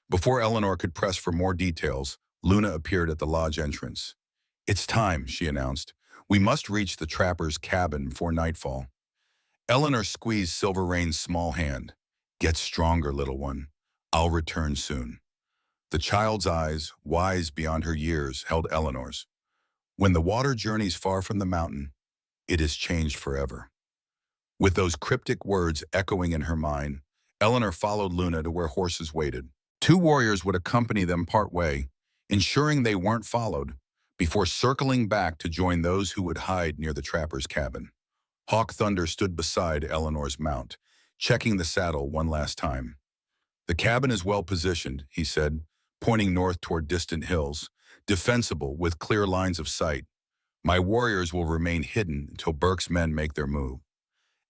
Before Eleanor could press for more details, Luna appeared at the lodge entrance. "It's time," she announced. "We must reach the trapper's cabin before nightfall." Eleanor squeezed Silver Rain's small hand. "Get stronger, little one. I'll return soon." The child's eyes, wise beyond her years, held Eleanor's. When the water journeys far from the mountain, it is changed forever. With those cryptic words echoing in her mind, Eleanor followed Luna to where horses waited. 2 warriors would accompany them part way, ensuring they weren't followed, before circling back to join those who would hide near the trapper's cabin. Hawk Thunder stood beside Eleanor's mount, checking the saddle one last time. "The cabin is well positioned," he said, pointing north toward distant hills, defensible with clear lines of sight. "My warriors will remain hidden until Burke's men make their move."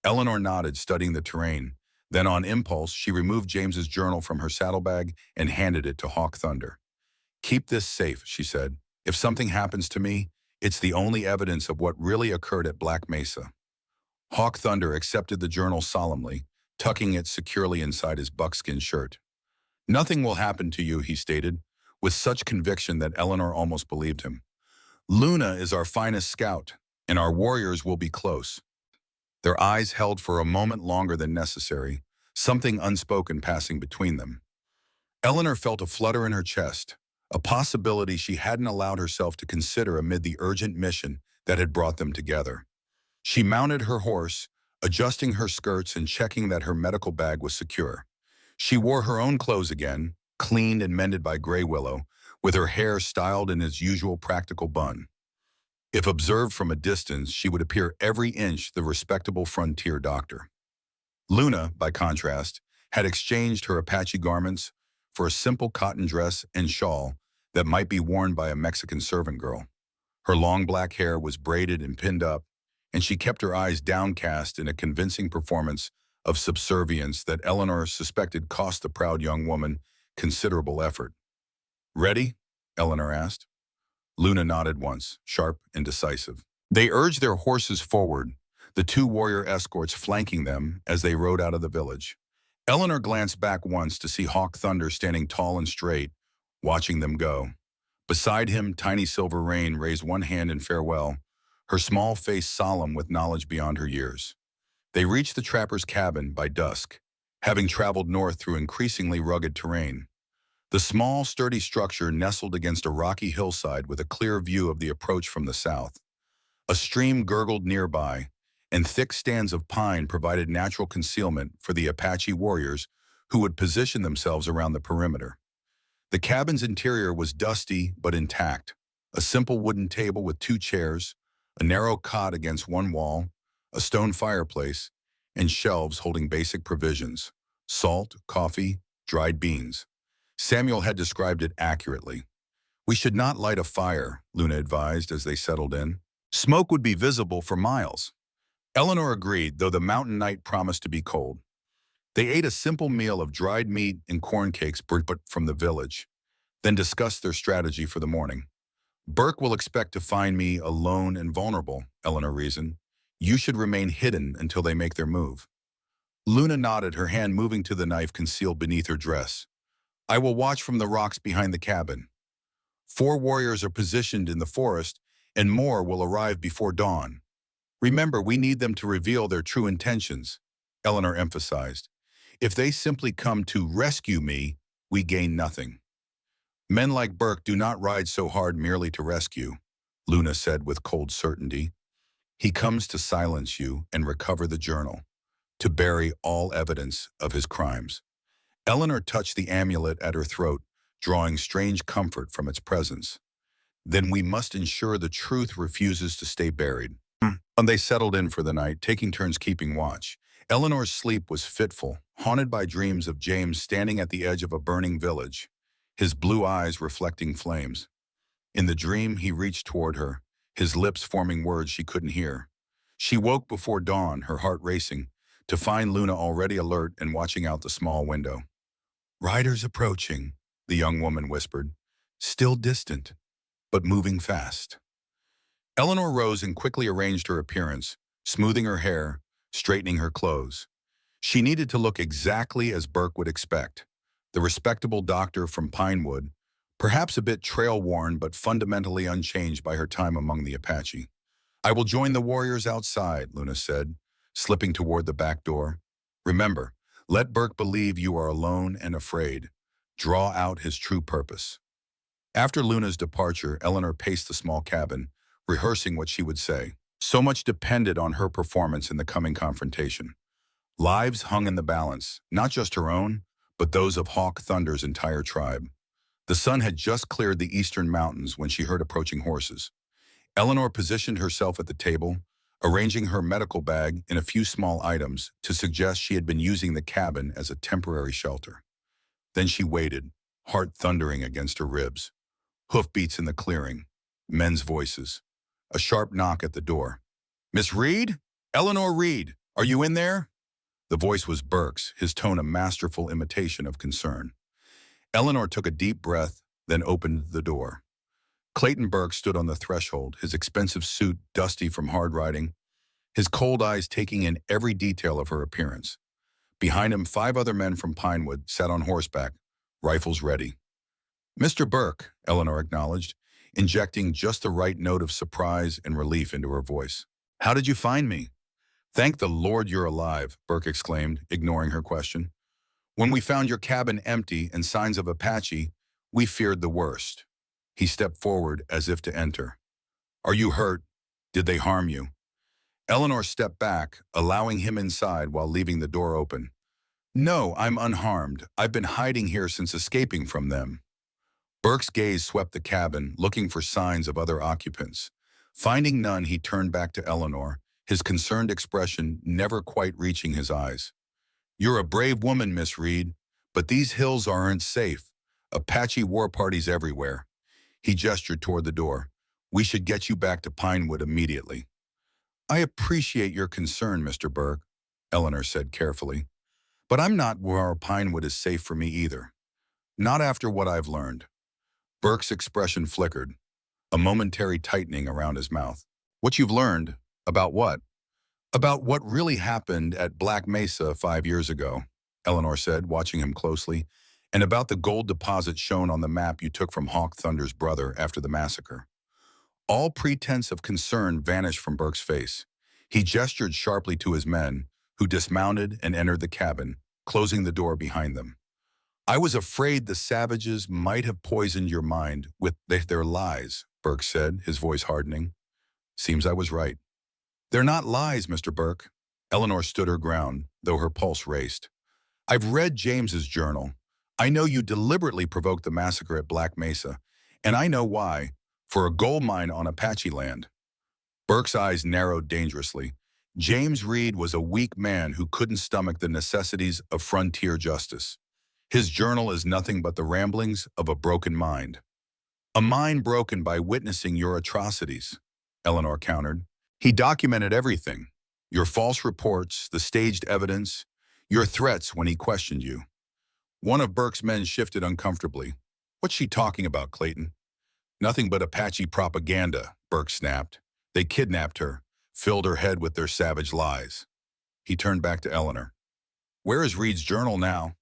Eleanor nodded, studying the terrain. Then on impulse, she removed James's journal from her saddlebag and handed it to Hawk Thunder. "Keep this safe," she said. "If something happens to me, it's the only evidence of what really occurred at Black Mesa." Hawk Thunder accepted the journal solemnly, tucking it securely inside his buckskin shirt. "Nothing will happen to you," he stated, with such conviction that Eleanor almost believed him. "Luna is our finest scout, and our warriors will be close." Their eyes held for a moment longer than necessary, something unspoken passing between them. Eleanor felt a flutter in her chest, a possibility she hadn't allowed herself to consider amid the urgent mission that had brought them together. She mounted her horse, adjusting her skirts and checking that her medical bag was secure. She wore her own clothes again, cleaned and mended by Grey Willow, with her hair styled in its usual practical bun. If observed from a distance, she would appear every inch the respectable frontier doctor. Luna, by contrast, had exchanged her Apache garments for a simple cotton dress and shawl that might be worn by a Mexican servant girl. Her long black hair was braided and pinned up, and she kept her eyes downcast in a convincing performance of subservience that Eleanor suspected cost the proud young woman considerable effort. "Ready?" Eleanor asked. Luna nodded once, sharp and decisive. They urged their horses forward, the 2 warrior escorts flanking them as they rode out of the village. Eleanor glanced back once to see Hawk Thunder standing tall and straight, watching them go. Beside him, tiny Silver Rain raised one hand in farewell, her small face solemn with knowledge beyond her years. They reached the trapper's cabin by dusk, having traveled north through increasingly rugged terrain. The small, sturdy structure nestled against a rocky hillside with a clear view of the approach from the south. A stream gurgled nearby, and thick stands of pine provided natural concealment for the Apache warriors who would position themselves around the perimeter. The cabin's interior was dusty but intact. A simple wooden table with 2 chairs, a narrow cot against one wall, a stone fireplace, and shelves holding basic provisions: salt, coffee, dried beans. Samuel had described it accurately. "We should not light a fire," Luna advised as they settled in. "Smoke would be visible for miles." Eleanor agreed, though the mountain night promised to be cold. They ate a simple meal of dried meat and corn cakes brought from the village. then discuss their strategy for the morning. Burke will expect to find me alone and vulnerable, Eleanor reasoned. You should remain hidden until they make their move. Luna nodded, her hand moving to the knife concealed beneath her dress. I will watch from the rocks behind the cabin. 4 warriors are positioned in the forest, and more will arrive before dawn. Remember, we need them to reveal their true intentions, Eleanor emphasized. If they simply come to rescue me, we gain nothing. Men like Burke do not ride so hard merely to rescue, Luna said with cold certainty. He comes to silence you and recover the journal, to bury all evidence of his crimes. Eleanor touched the amulet at her throat, drawing strange comfort from its presence. Then we must ensure the truth refuses to stay buried. And they settled in for the night, taking turns keeping watch. Eleanor's sleep was fitful, haunted by dreams of James standing at the edge of a burning village, his blue eyes reflecting flames. In the dream, he reached toward her, his lips forming words she couldn't hear. She woke before dawn, her heart racing, to find Luna already alert and watching out the small window. Riders approaching, the young woman whispered, still distant, but moving fast. Eleanor rose and quickly arranged her appearance, smoothing her hair, straightening her clothes. She needed to look exactly as Burke would expect, the respectable doctor from Pinewood, perhaps a bit trail-worn but fundamentally unchanged by her time among the Apache. I will join the warriors outside, Luna said, slipping toward the back door. Remember, let Burke believe you are alone and afraid. Draw out his true purpose. After Luna's departure, Eleanor paced the small cabin, rehearsing what she would say. So much depended on her performance in the coming confrontation. Lives hung in the balance, not just her own, but those of Hawk Thunder's entire tribe. The sun had just cleared the eastern mountains when she heard approaching horses. Eleanor positioned herself at the table, arranging her medical bag in a few small items to suggest she had been using the cabin as a temporary shelter. Then she waited, heart thundering against her ribs. Hoofbeats in the clearing, men's voices. A sharp knock at the door. Miss Reed? Eleanor Reed, are you in there? The voice was Burke's, his tone a masterful imitation of concern. Eleanor took a deep breath, then opened the door. Clayton Burke stood on the threshold, his expensive suit dusty from hard riding, his cold eyes taking in every detail of her appearance. Behind him, 5 other men from Pinewood sat on horseback, rifles ready. Mr. Burke, Eleanor acknowledged, injecting just the right note of surprise and relief into her voice. How did you find me? Thank the Lord you're alive, Burke exclaimed, ignoring her question. When we found your cabin empty and signs of Apache, we feared the worst. He stepped forward as if to enter. Are you hurt? Did they harm you? Eleanor stepped back, allowing him inside while leaving the door open. No, I'm unharmed. I've been hiding here since escaping from them. Burke's gaze swept the cabin, looking for signs of other occupants. Finding none, he turned back to Eleanor, his concerned expression never quite reaching his eyes. You're a brave woman, Miss Reed, but these hills aren't safe. Apache war parties everywhere. He gestured toward the door. We should get you back to Pinewood immediately. I appreciate your concern, Mr. Burke, Eleanor said carefully. But I'm not where Pinewood is safe for me either. Not after what I've learned. Burke's expression flickered, a momentary tightening around his mouth. What you've learned? About what? About what really happened at Black Mesa 5 years ago, Eleanor said, watching him closely, and about the gold deposit shown on the map you took from Hawk Thunder's brother after the massacre. All pretense of concern vanished from Burke's face. He gestured sharply to his men, who dismounted and entered the cabin, closing the door behind them. I was afraid the savages might have poisoned your mind with their lies, Burke said, his voice hardening. Seems I was right. They're not lies, Mr. Burke. Eleanor stood her ground, though her pulse raced. I've read James's journal. I know you deliberately provoked the massacre at Black Mesa, and I know why, for a gold mine on Apache land. Burke's eyes narrowed dangerously. James Reed was a weak man who couldn't stomach the necessities of frontier justice. His journal is nothing but the ramblings of a broken mind. A mind broken by witnessing your atrocities, Eleanor countered. He documented everything. Your false reports, the staged evidence, your threats when he questioned you. One of Burke's men shifted uncomfortably. What's she talking about, Clayton? Nothing but Apache propaganda, Burke snapped. They kidnapped her, filled her head with their savage lies. He turned back to Eleanor. Where is Reed's journal now?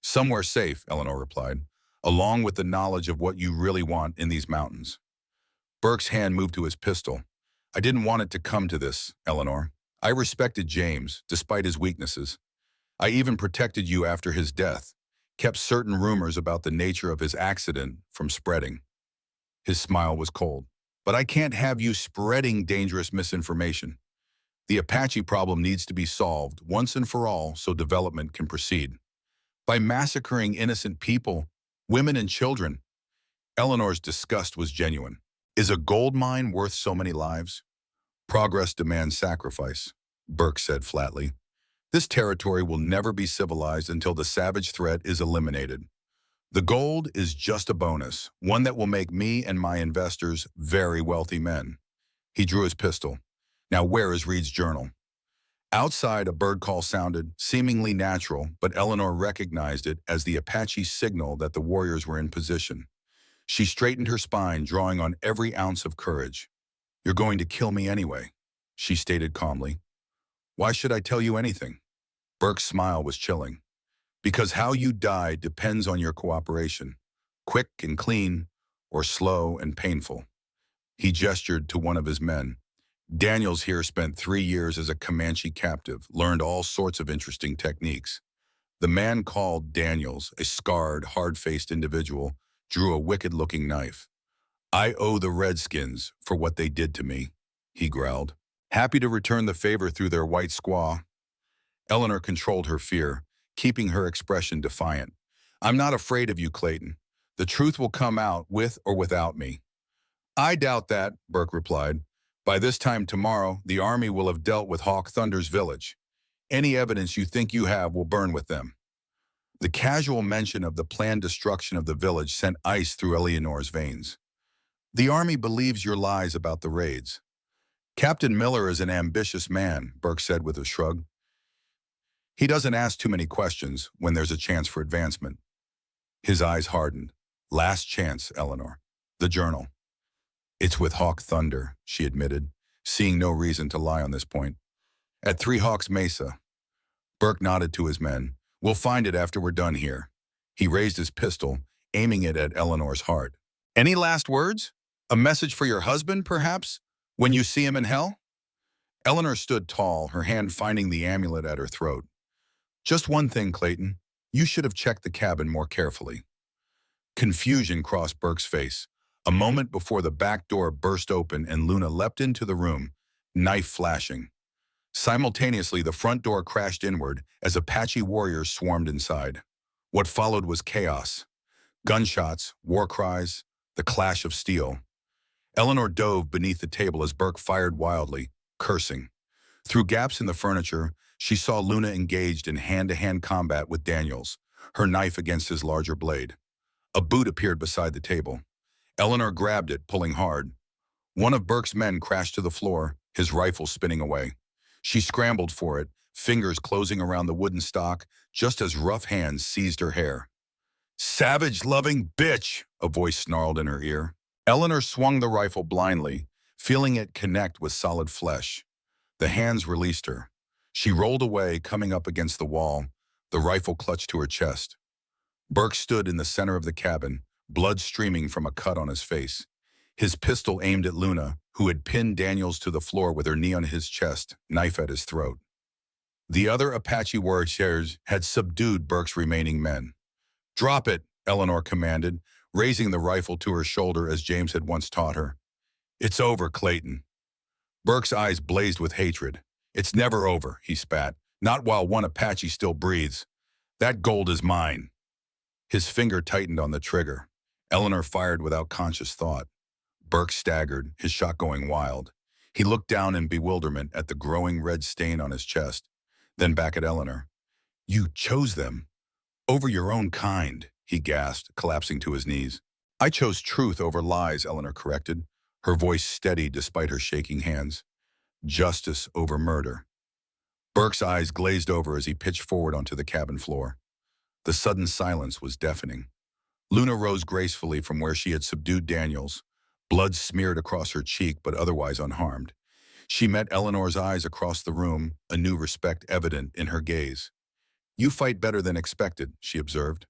Somewhere safe, Eleanor replied, along with the knowledge of what you really want in these mountains. Burke's hand moved to his pistol. I didn't want it to come to this, Eleanor. I respected James, despite his weaknesses. I even protected you after his death, kept certain rumors about the nature of his accident from spreading. His smile was cold. But I can't have you spreading dangerous misinformation. The Apache problem needs to be solved once and for all so development can proceed. By massacring innocent people, women and children, Eleanor's disgust was genuine. Is a gold mine worth so many lives? Progress demands sacrifice, Burke said flatly. This territory will never be civilized until the savage threat is eliminated. The gold is just a bonus, one that will make me and my investors very wealthy men. He drew his pistol. Now where is Reed's journal? Outside, a bird call sounded, seemingly natural, but Eleanor recognized it as the Apache signal that the warriors were in position. She straightened her spine, drawing on every ounce of courage. You're going to kill me anyway, she stated calmly. Why should I tell you anything? Burke's smile was chilling. Because how you die depends on your cooperation, quick and clean, or slow and painful. He gestured to one of his men. Daniels here spent 3 years as a Comanche captive, learned all sorts of interesting techniques. The man called Daniels, a scarred, hard-faced individual, drew a wicked-looking knife. I owe the Redskins for what they did to me, he growled. Happy to return the favor through their white squaw. Eleanor controlled her fear, keeping her expression defiant. I'm not afraid of you, Clayton. The truth will come out with or without me. I doubt that, Burke replied. By this time tomorrow, the army will have dealt with Hawk Thunder's village. Any evidence you think you have will burn with them. The casual mention of the planned destruction of the village sent ice through Eleanor's veins. The army believes your lies about the raids. Captain Miller is an ambitious man, Burke said with a shrug. He doesn't ask too many questions when there's a chance for advancement. His eyes hardened. Last chance, Eleanor. The journal. It's with Hawk Thunder, she admitted, seeing no reason to lie on this point. At Three Hawks Mesa. Burke nodded to his men. We'll find it after we're done here. He raised his pistol, aiming it at Eleanor's heart. Any last words? A message for your husband, perhaps, when you see him in hell? Eleanor stood tall, her hand finding the amulet at her throat. Just one thing, Clayton. You should have checked the cabin more carefully. Confusion crossed Burke's face. A moment before the back door burst open and Luna leapt into the room, knife flashing. Simultaneously, the front door crashed inward as Apache warriors swarmed inside. What followed was chaos. Gunshots, war cries, the clash of steel. Eleanor dove beneath the table as Burke fired wildly, cursing. Through gaps in the furniture, she saw Luna engaged in hand-to-hand combat with Daniels, her knife against his larger blade. A boot appeared beside the table. Eleanor grabbed it, pulling hard. One of Burke's men crashed to the floor, his rifle spinning away. She scrambled for it, fingers closing around the wooden stock, just as rough hands seized her hair. Savage-loving bitch, a voice snarled in her ear. Eleanor swung the rifle blindly, feeling it connect with solid flesh. The hands released her. She rolled away, coming up against the wall, the rifle clutched to her chest. Burke stood in the center of the cabin, blood streaming from a cut on his face. His pistol aimed at Luna, who had pinned Daniels to the floor with her knee on his chest, knife at his throat. The other Apache warriors had subdued Burke's remaining men. Drop it, Eleanor commanded, raising the rifle to her shoulder as James had once taught her. It's over, Clayton. Burke's eyes blazed with hatred. It's never over, he spat. Not while one Apache still breathes. That gold is mine. His finger tightened on the trigger. Eleanor fired without conscious thought. Burke staggered, his shot going wild. He looked down in bewilderment at the growing red stain on his chest, then back at Eleanor. You chose them. Over your own kind, he gasped, collapsing to his knees. I chose truth over lies, Eleanor corrected, her voice steady despite her shaking hands. Justice over murder. Burke's eyes glazed over as he pitched forward onto the cabin floor. The sudden silence was deafening. Luna rose gracefully from where she had subdued Daniels, blood smeared across her cheek but otherwise unharmed. She met Eleanor's eyes across the room, a new respect evident in her gaze. "You fight better than expected," she observed.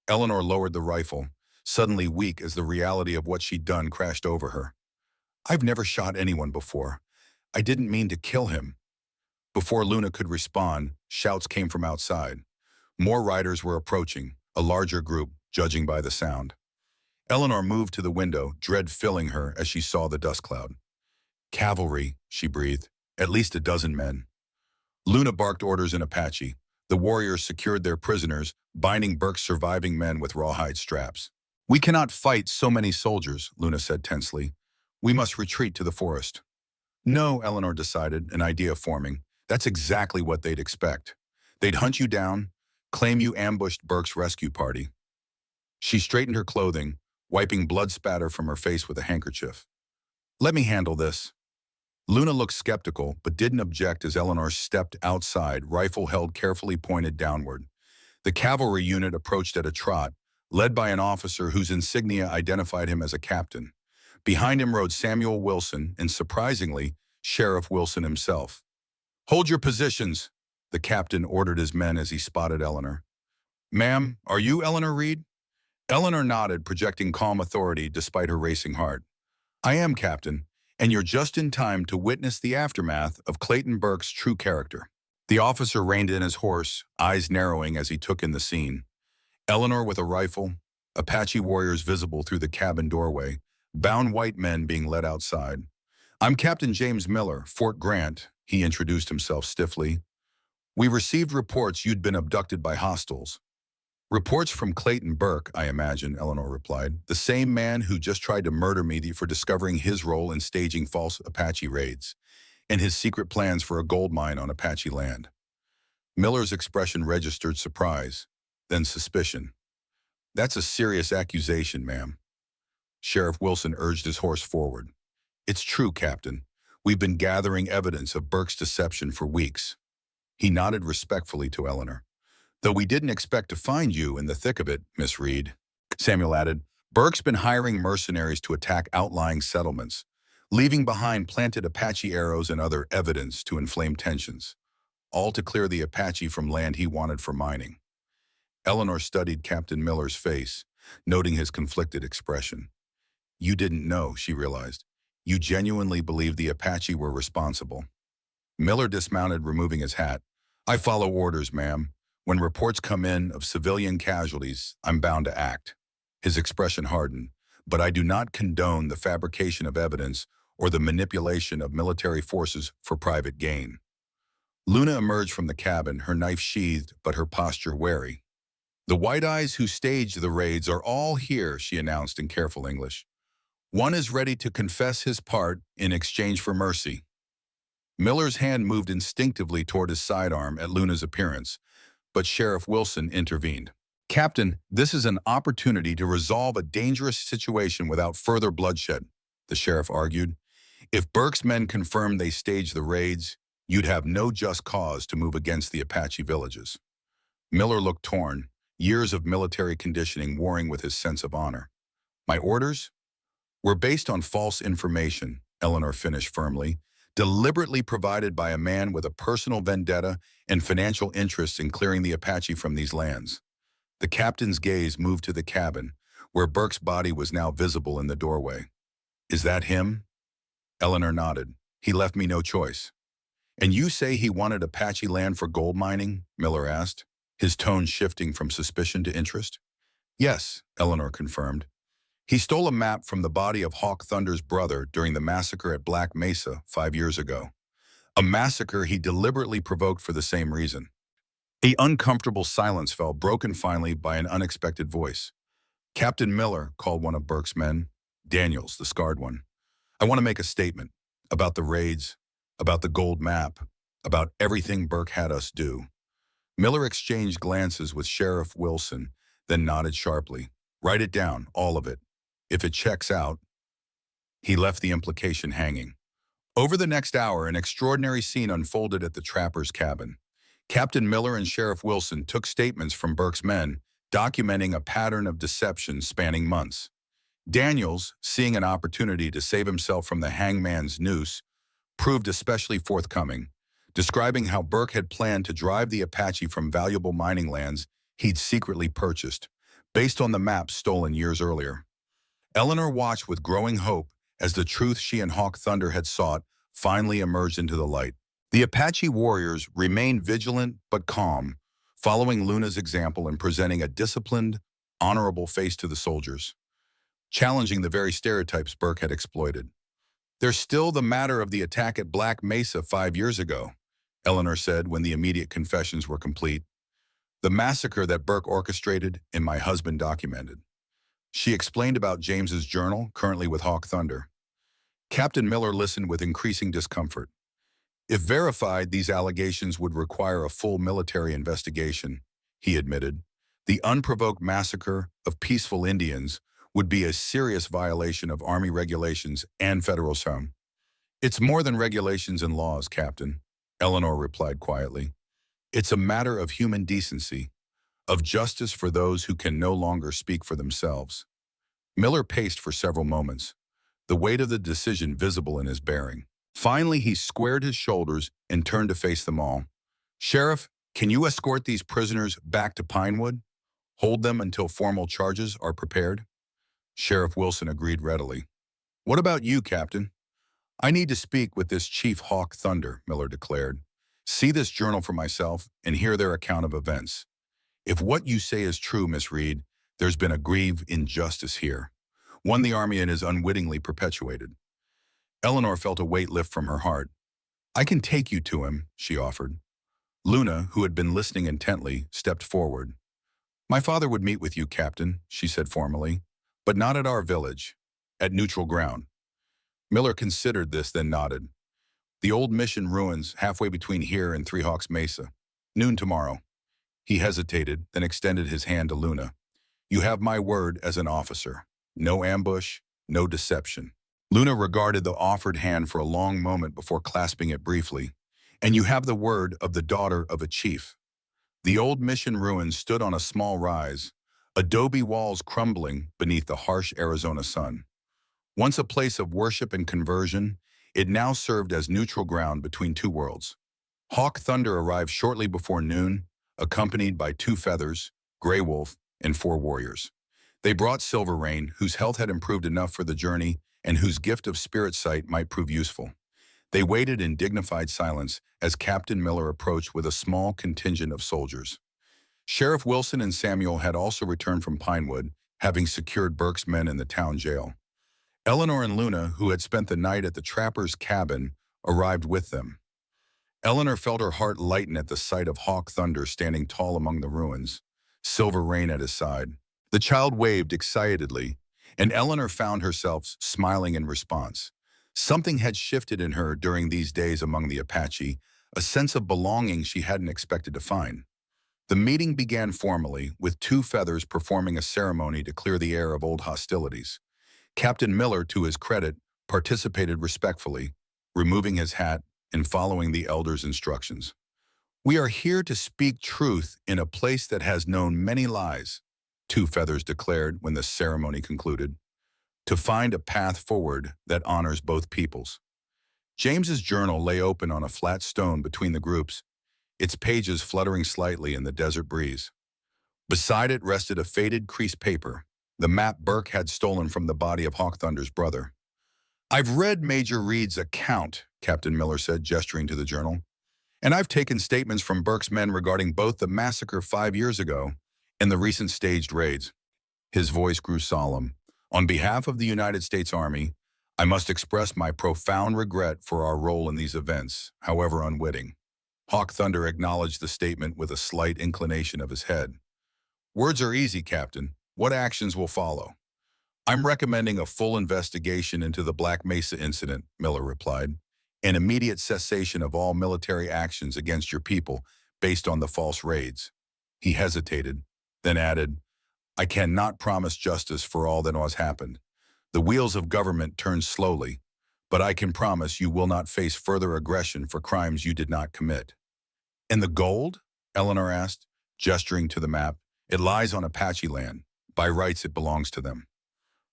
Eleanor lowered the rifle, suddenly weak as the reality of what she'd done crashed over her. "I've never shot anyone before. I didn't mean to kill him." Before Luna could respond, shouts came from outside. More riders were approaching, a larger group, judging by the sound. Eleanor moved to the window, dread filling her as she saw the dust cloud. "Cavalry," she breathed. "At least a dozen men." Luna barked orders in Apache. The warriors secured their prisoners, binding Burke's surviving men with rawhide straps. "We cannot fight so many soldiers," Luna said tensely. "We must retreat to the forest." "No," Eleanor decided, an idea forming. "That's exactly what they'd expect. They'd hunt you down, claim you ambushed Burke's rescue party." She straightened her clothing, wiping blood spatter from her face with a handkerchief. "Let me handle this." Luna looked skeptical, but didn't object as Eleanor stepped outside, rifle held carefully pointed downward. The cavalry unit approached at a trot, led by an officer whose insignia identified him as a captain. Behind him rode Samuel Wilson, and surprisingly, Sheriff Wilson himself. "Hold your positions," the captain ordered his men as he spotted Eleanor. "Ma'am, are you Eleanor Reed?" Eleanor nodded, projecting calm authority despite her racing heart. "I am, Captain, and you're just in time to witness the aftermath of Clayton Burke's true character." The officer reined in his horse, eyes narrowing as he took in the scene. Eleanor with a rifle, Apache warriors visible through the cabin doorway, bound white men being led outside. "I'm Captain James Miller, Fort Grant," he introduced himself stiffly. "We received reports you'd been abducted by hostiles." "Reports from Clayton Burke, I imagine," Eleanor replied. "The same man who just tried to murder me for discovering his role in staging false Apache raids, and his secret plans for a gold mine on Apache land." Miller's expression registered surprise, then suspicion. "That's a serious accusation, ma'am." Sheriff Wilson urged his horse forward. "It's true, Captain. We've been gathering evidence of Burke's deception for weeks." He nodded respectfully to Eleanor. "Though we didn't expect to find you in the thick of it, Miss Reed," Samuel added. "Burke's been hiring mercenaries to attack outlying settlements, leaving behind planted Apache arrows and other evidence to inflame tensions, all to clear the Apache from land he wanted for mining." Eleanor studied Captain Miller's face, noting his conflicted expression. "You didn't know," she realized. "You genuinely believed the Apache were responsible." Miller dismounted, removing his hat. "I follow orders, ma'am. When reports come in of civilian casualties, I'm bound to act." His expression hardened. "But I do not condone the fabrication of evidence or the manipulation of military forces for private gain." Luna emerged from the cabin, her knife sheathed but her posture wary. "The white eyes who staged the raids are all here," she announced in careful English. "One is ready to confess his part in exchange for mercy." Miller's hand moved instinctively toward his sidearm at Luna's appearance, but Sheriff Wilson intervened. "Captain, this is an opportunity to resolve a dangerous situation without further bloodshed," the sheriff argued. "If Burke's men confirmed they staged the raids, you'd have no just cause to move against the Apache villages." Miller looked torn, years of military conditioning warring with his sense of honor. "My orders were based on false information," Eleanor finished firmly, "deliberately provided by a man with a personal vendetta and financial interests in clearing the Apache from these lands." The captain's gaze moved to the cabin, where Burke's body was now visible in the doorway. "Is that him?" Eleanor nodded. "He left me no choice." "And you say he wanted Apache land for gold mining?" Miller asked, his tone shifting from suspicion to interest. "Yes," Eleanor confirmed. "He stole a map from the body of Hawk Thunder's brother during the massacre at Black Mesa 5 years ago. A massacre he deliberately provoked for the same reason." A uncomfortable silence fell, broken finally by an unexpected voice. "Captain Miller," called one of Burke's men, Daniels, the scarred one. "I want to make a statement about the raids, about the gold map, about everything Burke had us do." Miller exchanged glances with Sheriff Wilson, then nodded sharply. "Write it down, all of it. If it checks out." He left the implication hanging. Over the next hour, an extraordinary scene unfolded at the trapper's cabin. Captain Miller and Sheriff Wilson took statements from Burke's men, documenting a pattern of deception spanning months. Daniels, seeing an opportunity to save himself from the hangman's noose, proved especially forthcoming, describing how Burke had planned to drive the Apache from valuable mining lands he'd secretly purchased, based on the maps stolen years earlier. Eleanor watched with growing hope as the truth she and Hawk Thunder had sought finally emerged into the light. The Apache warriors remained vigilant but calm, following Luna's example and presenting a disciplined, honorable face to the soldiers, challenging the very stereotypes Burke had exploited. "There's still the matter of the attack at Black Mesa 5 years ago," Eleanor said when the immediate confessions were complete. "The massacre that Burke orchestrated and my husband documented." She explained about James's journal, currently with Hawk Thunder. Captain Miller listened with increasing discomfort. If verified, these allegations would require a full military investigation, he admitted. The unprovoked massacre of peaceful Indians would be a serious violation of Army regulations and federal law. "It's more than regulations and laws, Captain," Eleanor replied quietly. "It's a matter of human decency, of justice for those who can no longer speak for themselves." Miller paced for several moments, the weight of the decision visible in his bearing. Finally, he squared his shoulders and turned to face them all. "Sheriff, can you escort these prisoners back to Pinewood? Hold them until formal charges are prepared?" Sheriff Wilson agreed readily. "What about you, Captain?" "I need to speak with this Chief Hawk Thunder," Miller declared. "See this journal for myself and hear their account of events. If what you say is true, Miss Reed, there's been a grave injustice here, one the Army has unwittingly perpetuated." Eleanor felt a weight lift from her heart. "I can take you to him," she offered. Luna, who had been listening intently, stepped forward. "My father would meet with you, Captain," she said formally, "but not at our village, at neutral ground." Miller considered this, then nodded. "The old mission ruins halfway between here and Three Hawks Mesa. Noon tomorrow." He hesitated, then extended his hand to Luna. "You have my word as an officer. No ambush, no deception." Luna regarded the offered hand for a long moment before clasping it briefly. "And you have the word of the daughter of a chief." The old mission ruins stood on a small rise, adobe walls crumbling beneath the harsh Arizona sun. Once a place of worship and conversion, it now served as neutral ground between two worlds. Hawk Thunder arrived shortly before noon, accompanied by 2 feathers, Grey Wolf, and 4 warriors. They brought Silver Rain, whose health had improved enough for the journey and whose gift of spirit sight might prove useful. They waited in dignified silence as Captain Miller approached with a small contingent of soldiers. Sheriff Wilson and Samuel had also returned from Pinewood, having secured Burke's men in the town jail. Eleanor and Luna, who had spent the night at the trapper's cabin, arrived with them. Eleanor felt her heart lighten at the sight of Hawk Thunder standing tall among the ruins, Silver Rain at his side. The child waved excitedly, and Eleanor found herself smiling in response. Something had shifted in her during these days among the Apache, a sense of belonging she hadn't expected to find. The meeting began formally, with 2 feathers performing a ceremony to clear the air of old hostilities. Captain Miller, to his credit, participated respectfully, removing his hat and following the elders' instructions. "We are here to speak truth in a place that has known many lies," 2 feathers declared when the ceremony concluded, "to find a path forward that honors both peoples." James's journal lay open on a flat stone between the groups, its pages fluttering slightly in the desert breeze. Beside it rested a faded creased paper, the map Burke had stolen from the body of Hawk Thunder's brother. "I've read Major Reed's account," Captain Miller said, gesturing to the journal, "and I've taken statements from Burke's men regarding both the massacre 5 years ago and the recent staged raids." His voice grew solemn. "On behalf of the United States Army, I must express my profound regret for our role in these events, however unwitting." Hawk Thunder acknowledged the statement with a slight inclination of his head. "Words are easy, Captain. What actions will follow?" "I'm recommending a full investigation into the Black Mesa incident," Miller replied, "an immediate cessation of all military actions against your people based on the false raids." He hesitated, then added, "I cannot promise justice for all that has happened. The wheels of government turn slowly, but I can promise you will not face further aggression for crimes you did not commit." "And the gold?" Eleanor asked, gesturing to the map, It lies on Apache land. By rights, it belongs to them.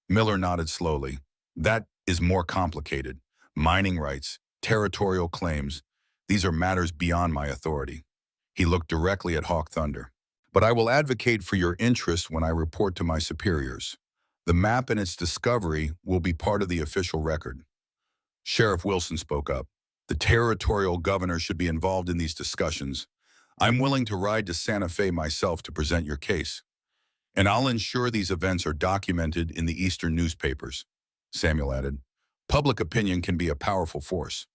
Miller nodded slowly. That is more complicated. Mining rights, territorial claims, these are matters beyond my authority. He looked directly at Hawk Thunder. But I will advocate for your interest when I report to my superiors. The map and its discovery will be part of the official record. Sheriff Wilson spoke up. The territorial governor should be involved in these discussions. I'm willing to ride to Santa Fe myself to present your case. And I'll ensure these events are documented in the Eastern newspapers, Samuel added. Public opinion can be a powerful force.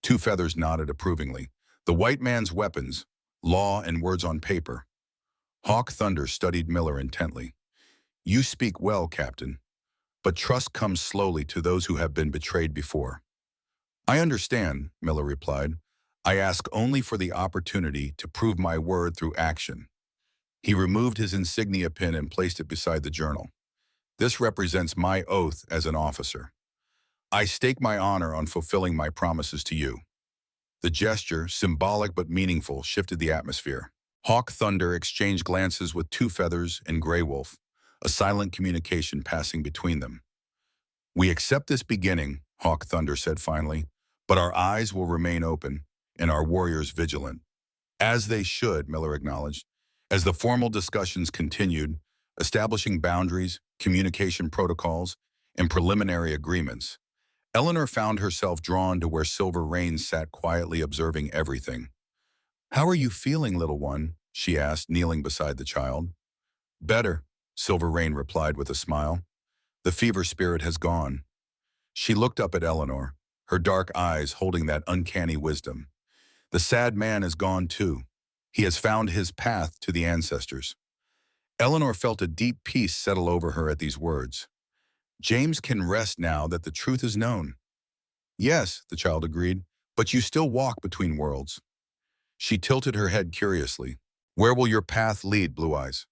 Two Feathers nodded approvingly. The white man's weapons, law and words on paper. Hawk Thunder studied Miller intently. You speak well, Captain, but trust comes slowly to those who have been betrayed before. I understand, Miller replied. I ask only for the opportunity to prove my word through action. He removed his insignia pin and placed it beside the journal. This represents my oath as an officer. I stake my honor on fulfilling my promises to you. The gesture, symbolic but meaningful, shifted the atmosphere. Hawk Thunder exchanged glances with Two Feathers and Grey Wolf, a silent communication passing between them. We accept this beginning, Hawk Thunder said finally, but our eyes will remain open and our warriors vigilant. As they should, Miller acknowledged. As the formal discussions continued, establishing boundaries, communication protocols, and preliminary agreements, Eleanor found herself drawn to where Silver Rain sat quietly observing everything. How are you feeling, little one? She asked, kneeling beside the child. Better, Silver Rain replied with a smile. The fever spirit has gone. She looked up at Eleanor, her dark eyes holding that uncanny wisdom. The sad man is gone too. He has found his path to the ancestors. Eleanor felt a deep peace settle over her at these words. James can rest now that the truth is known. Yes, the child agreed, but you still walk between worlds. She tilted her head curiously. Where will your path lead, Blue Eyes?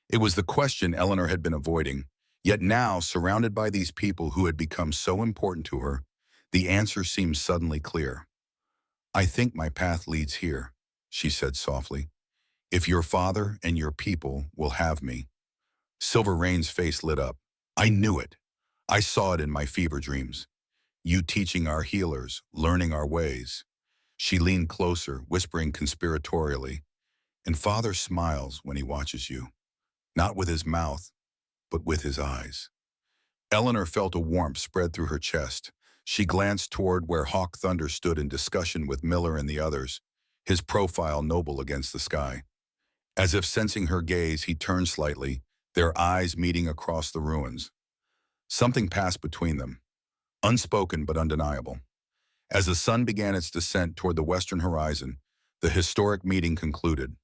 It was the question Eleanor had been avoiding, yet now, surrounded by these people who had become so important to her, the answer seemed suddenly clear. I think my path leads here, she said softly. If your father and your people will have me. Silver Rain's face lit up. I knew it. I saw it in my fever dreams. You teaching our healers, learning our ways. She leaned closer, whispering conspiratorially, and Father smiles when he watches you, not with his mouth, but with his eyes. Eleanor felt a warmth spread through her chest. She glanced toward where Hawk Thunder stood in discussion with Miller and the others, his profile noble against the sky. As if sensing her gaze, he turned slightly, their eyes meeting across the ruins. Something passed between them, unspoken but undeniable. As the sun began its descent toward the western horizon, the historic meeting concluded.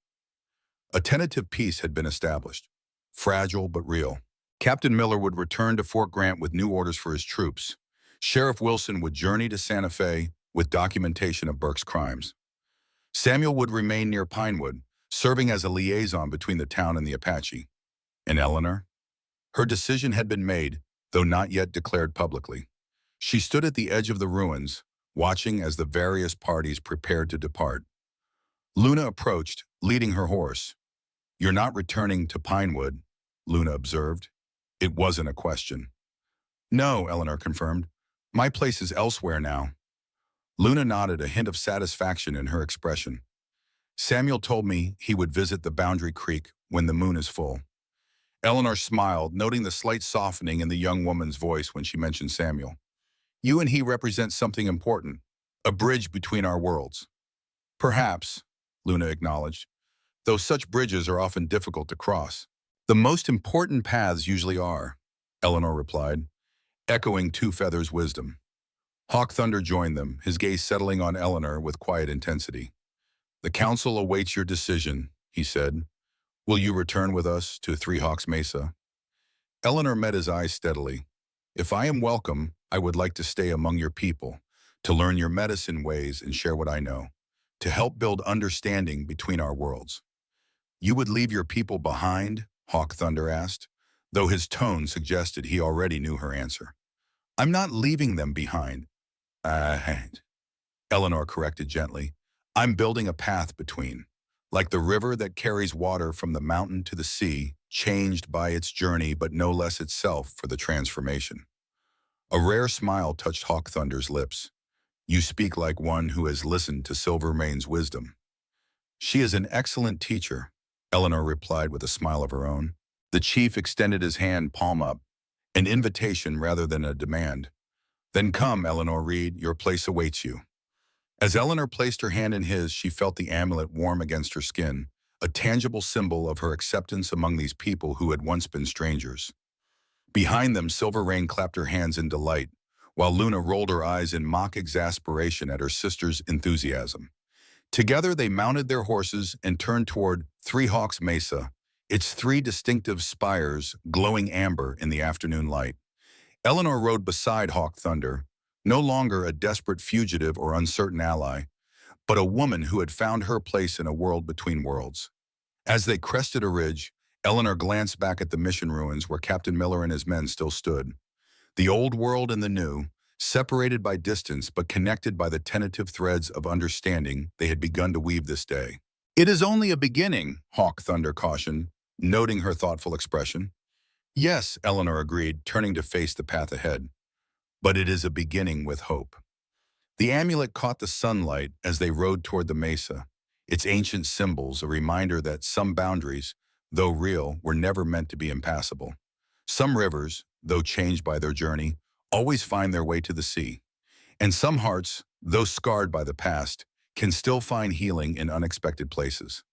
A tentative peace had been established, fragile but real. Captain Miller would return to Fort Grant with new orders for his troops. Sheriff Wilson would journey to Santa Fe with documentation of Burke's crimes. Samuel would remain near Pinewood, serving as a liaison between the town and the Apache. And Eleanor? Her decision had been made, though not yet declared publicly. She stood at the edge of the ruins, watching as the various parties prepared to depart. Luna approached, leading her horse. You're not returning to Pinewood, Luna observed. It wasn't a question. No, Eleanor confirmed. My place is elsewhere now. Luna nodded, a hint of satisfaction in her expression. Samuel told me he would visit the Boundary Creek when the moon is full. Eleanor smiled, noting the slight softening in the young woman's voice when she mentioned Samuel. You and he represent something important, a bridge between our worlds. Perhaps, Luna acknowledged, though such bridges are often difficult to cross. The most important paths usually are, Eleanor replied, echoing Two Feathers' wisdom. Hawk Thunder joined them, his gaze settling on Eleanor with quiet intensity. The council awaits your decision, he said. Will you return with us to Three Hawks Mesa? Eleanor met his eyes steadily. If I am welcome, I would like to stay among your people, to learn your medicine ways and share what I know, to help build understanding between our worlds. You would leave your people behind? Hawk Thunder asked, though his tone suggested he already knew her answer. I'm not leaving them behind. Eleanor corrected gently. I'm building a path between. Like the river that carries water from the mountain to the sea, changed by its journey but no less itself for the transformation. A rare smile touched Hawk Thunder's lips. You speak like one who has listened to Silvermane's wisdom. She is an excellent teacher, Eleanor replied with a smile of her own. The chief extended his hand palm up, an invitation rather than a demand. Then come, Eleanor Reed, your place awaits you. As Eleanor placed her hand in his, she felt the amulet warm against her skin, a tangible symbol of her acceptance among these people who had once been strangers. Behind them, Silver Rain clapped her hands in delight, while Luna rolled her eyes in mock exasperation at her sister's enthusiasm. Together, they mounted their horses and turned toward Three Hawks Mesa, its three distinctive spires glowing amber in the afternoon light. Eleanor rode beside Hawk Thunder, no longer a desperate fugitive or uncertain ally, but a woman who had found her place in a world between worlds. As they crested a ridge, Eleanor glanced back at the mission ruins where Captain Miller and his men still stood. The old world and the new, separated by distance but connected by the tentative threads of understanding they had begun to weave this day. It is only a beginning, Hawk Thunder cautioned, noting her thoughtful expression. Yes, Eleanor agreed, turning to face the path ahead. But it is a beginning with hope. The amulet caught the sunlight as they rode toward the mesa, its ancient symbols a reminder that some boundaries, though real, were never meant to be impassable. Some rivers, though changed by their journey, always find their way to the sea. And some hearts, though scarred by the past, can still find healing in unexpected places.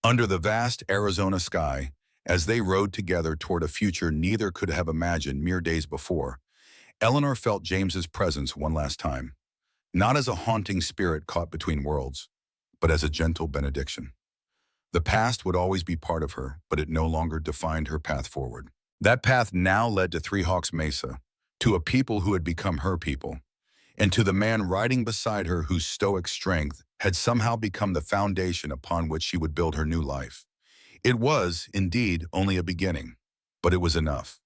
Under the vast Arizona sky, as they rode together toward a future neither could have imagined mere days before, Eleanor felt James's presence one last time, not as a haunting spirit caught between worlds, but as a gentle benediction. The past would always be part of her, but it no longer defined her path forward. That path now led to Three Hawks Mesa, to a people who had become her people, and to the man riding beside her whose stoic strength had somehow become the foundation upon which she would build her new life. It was, indeed, only a beginning, but it was enough.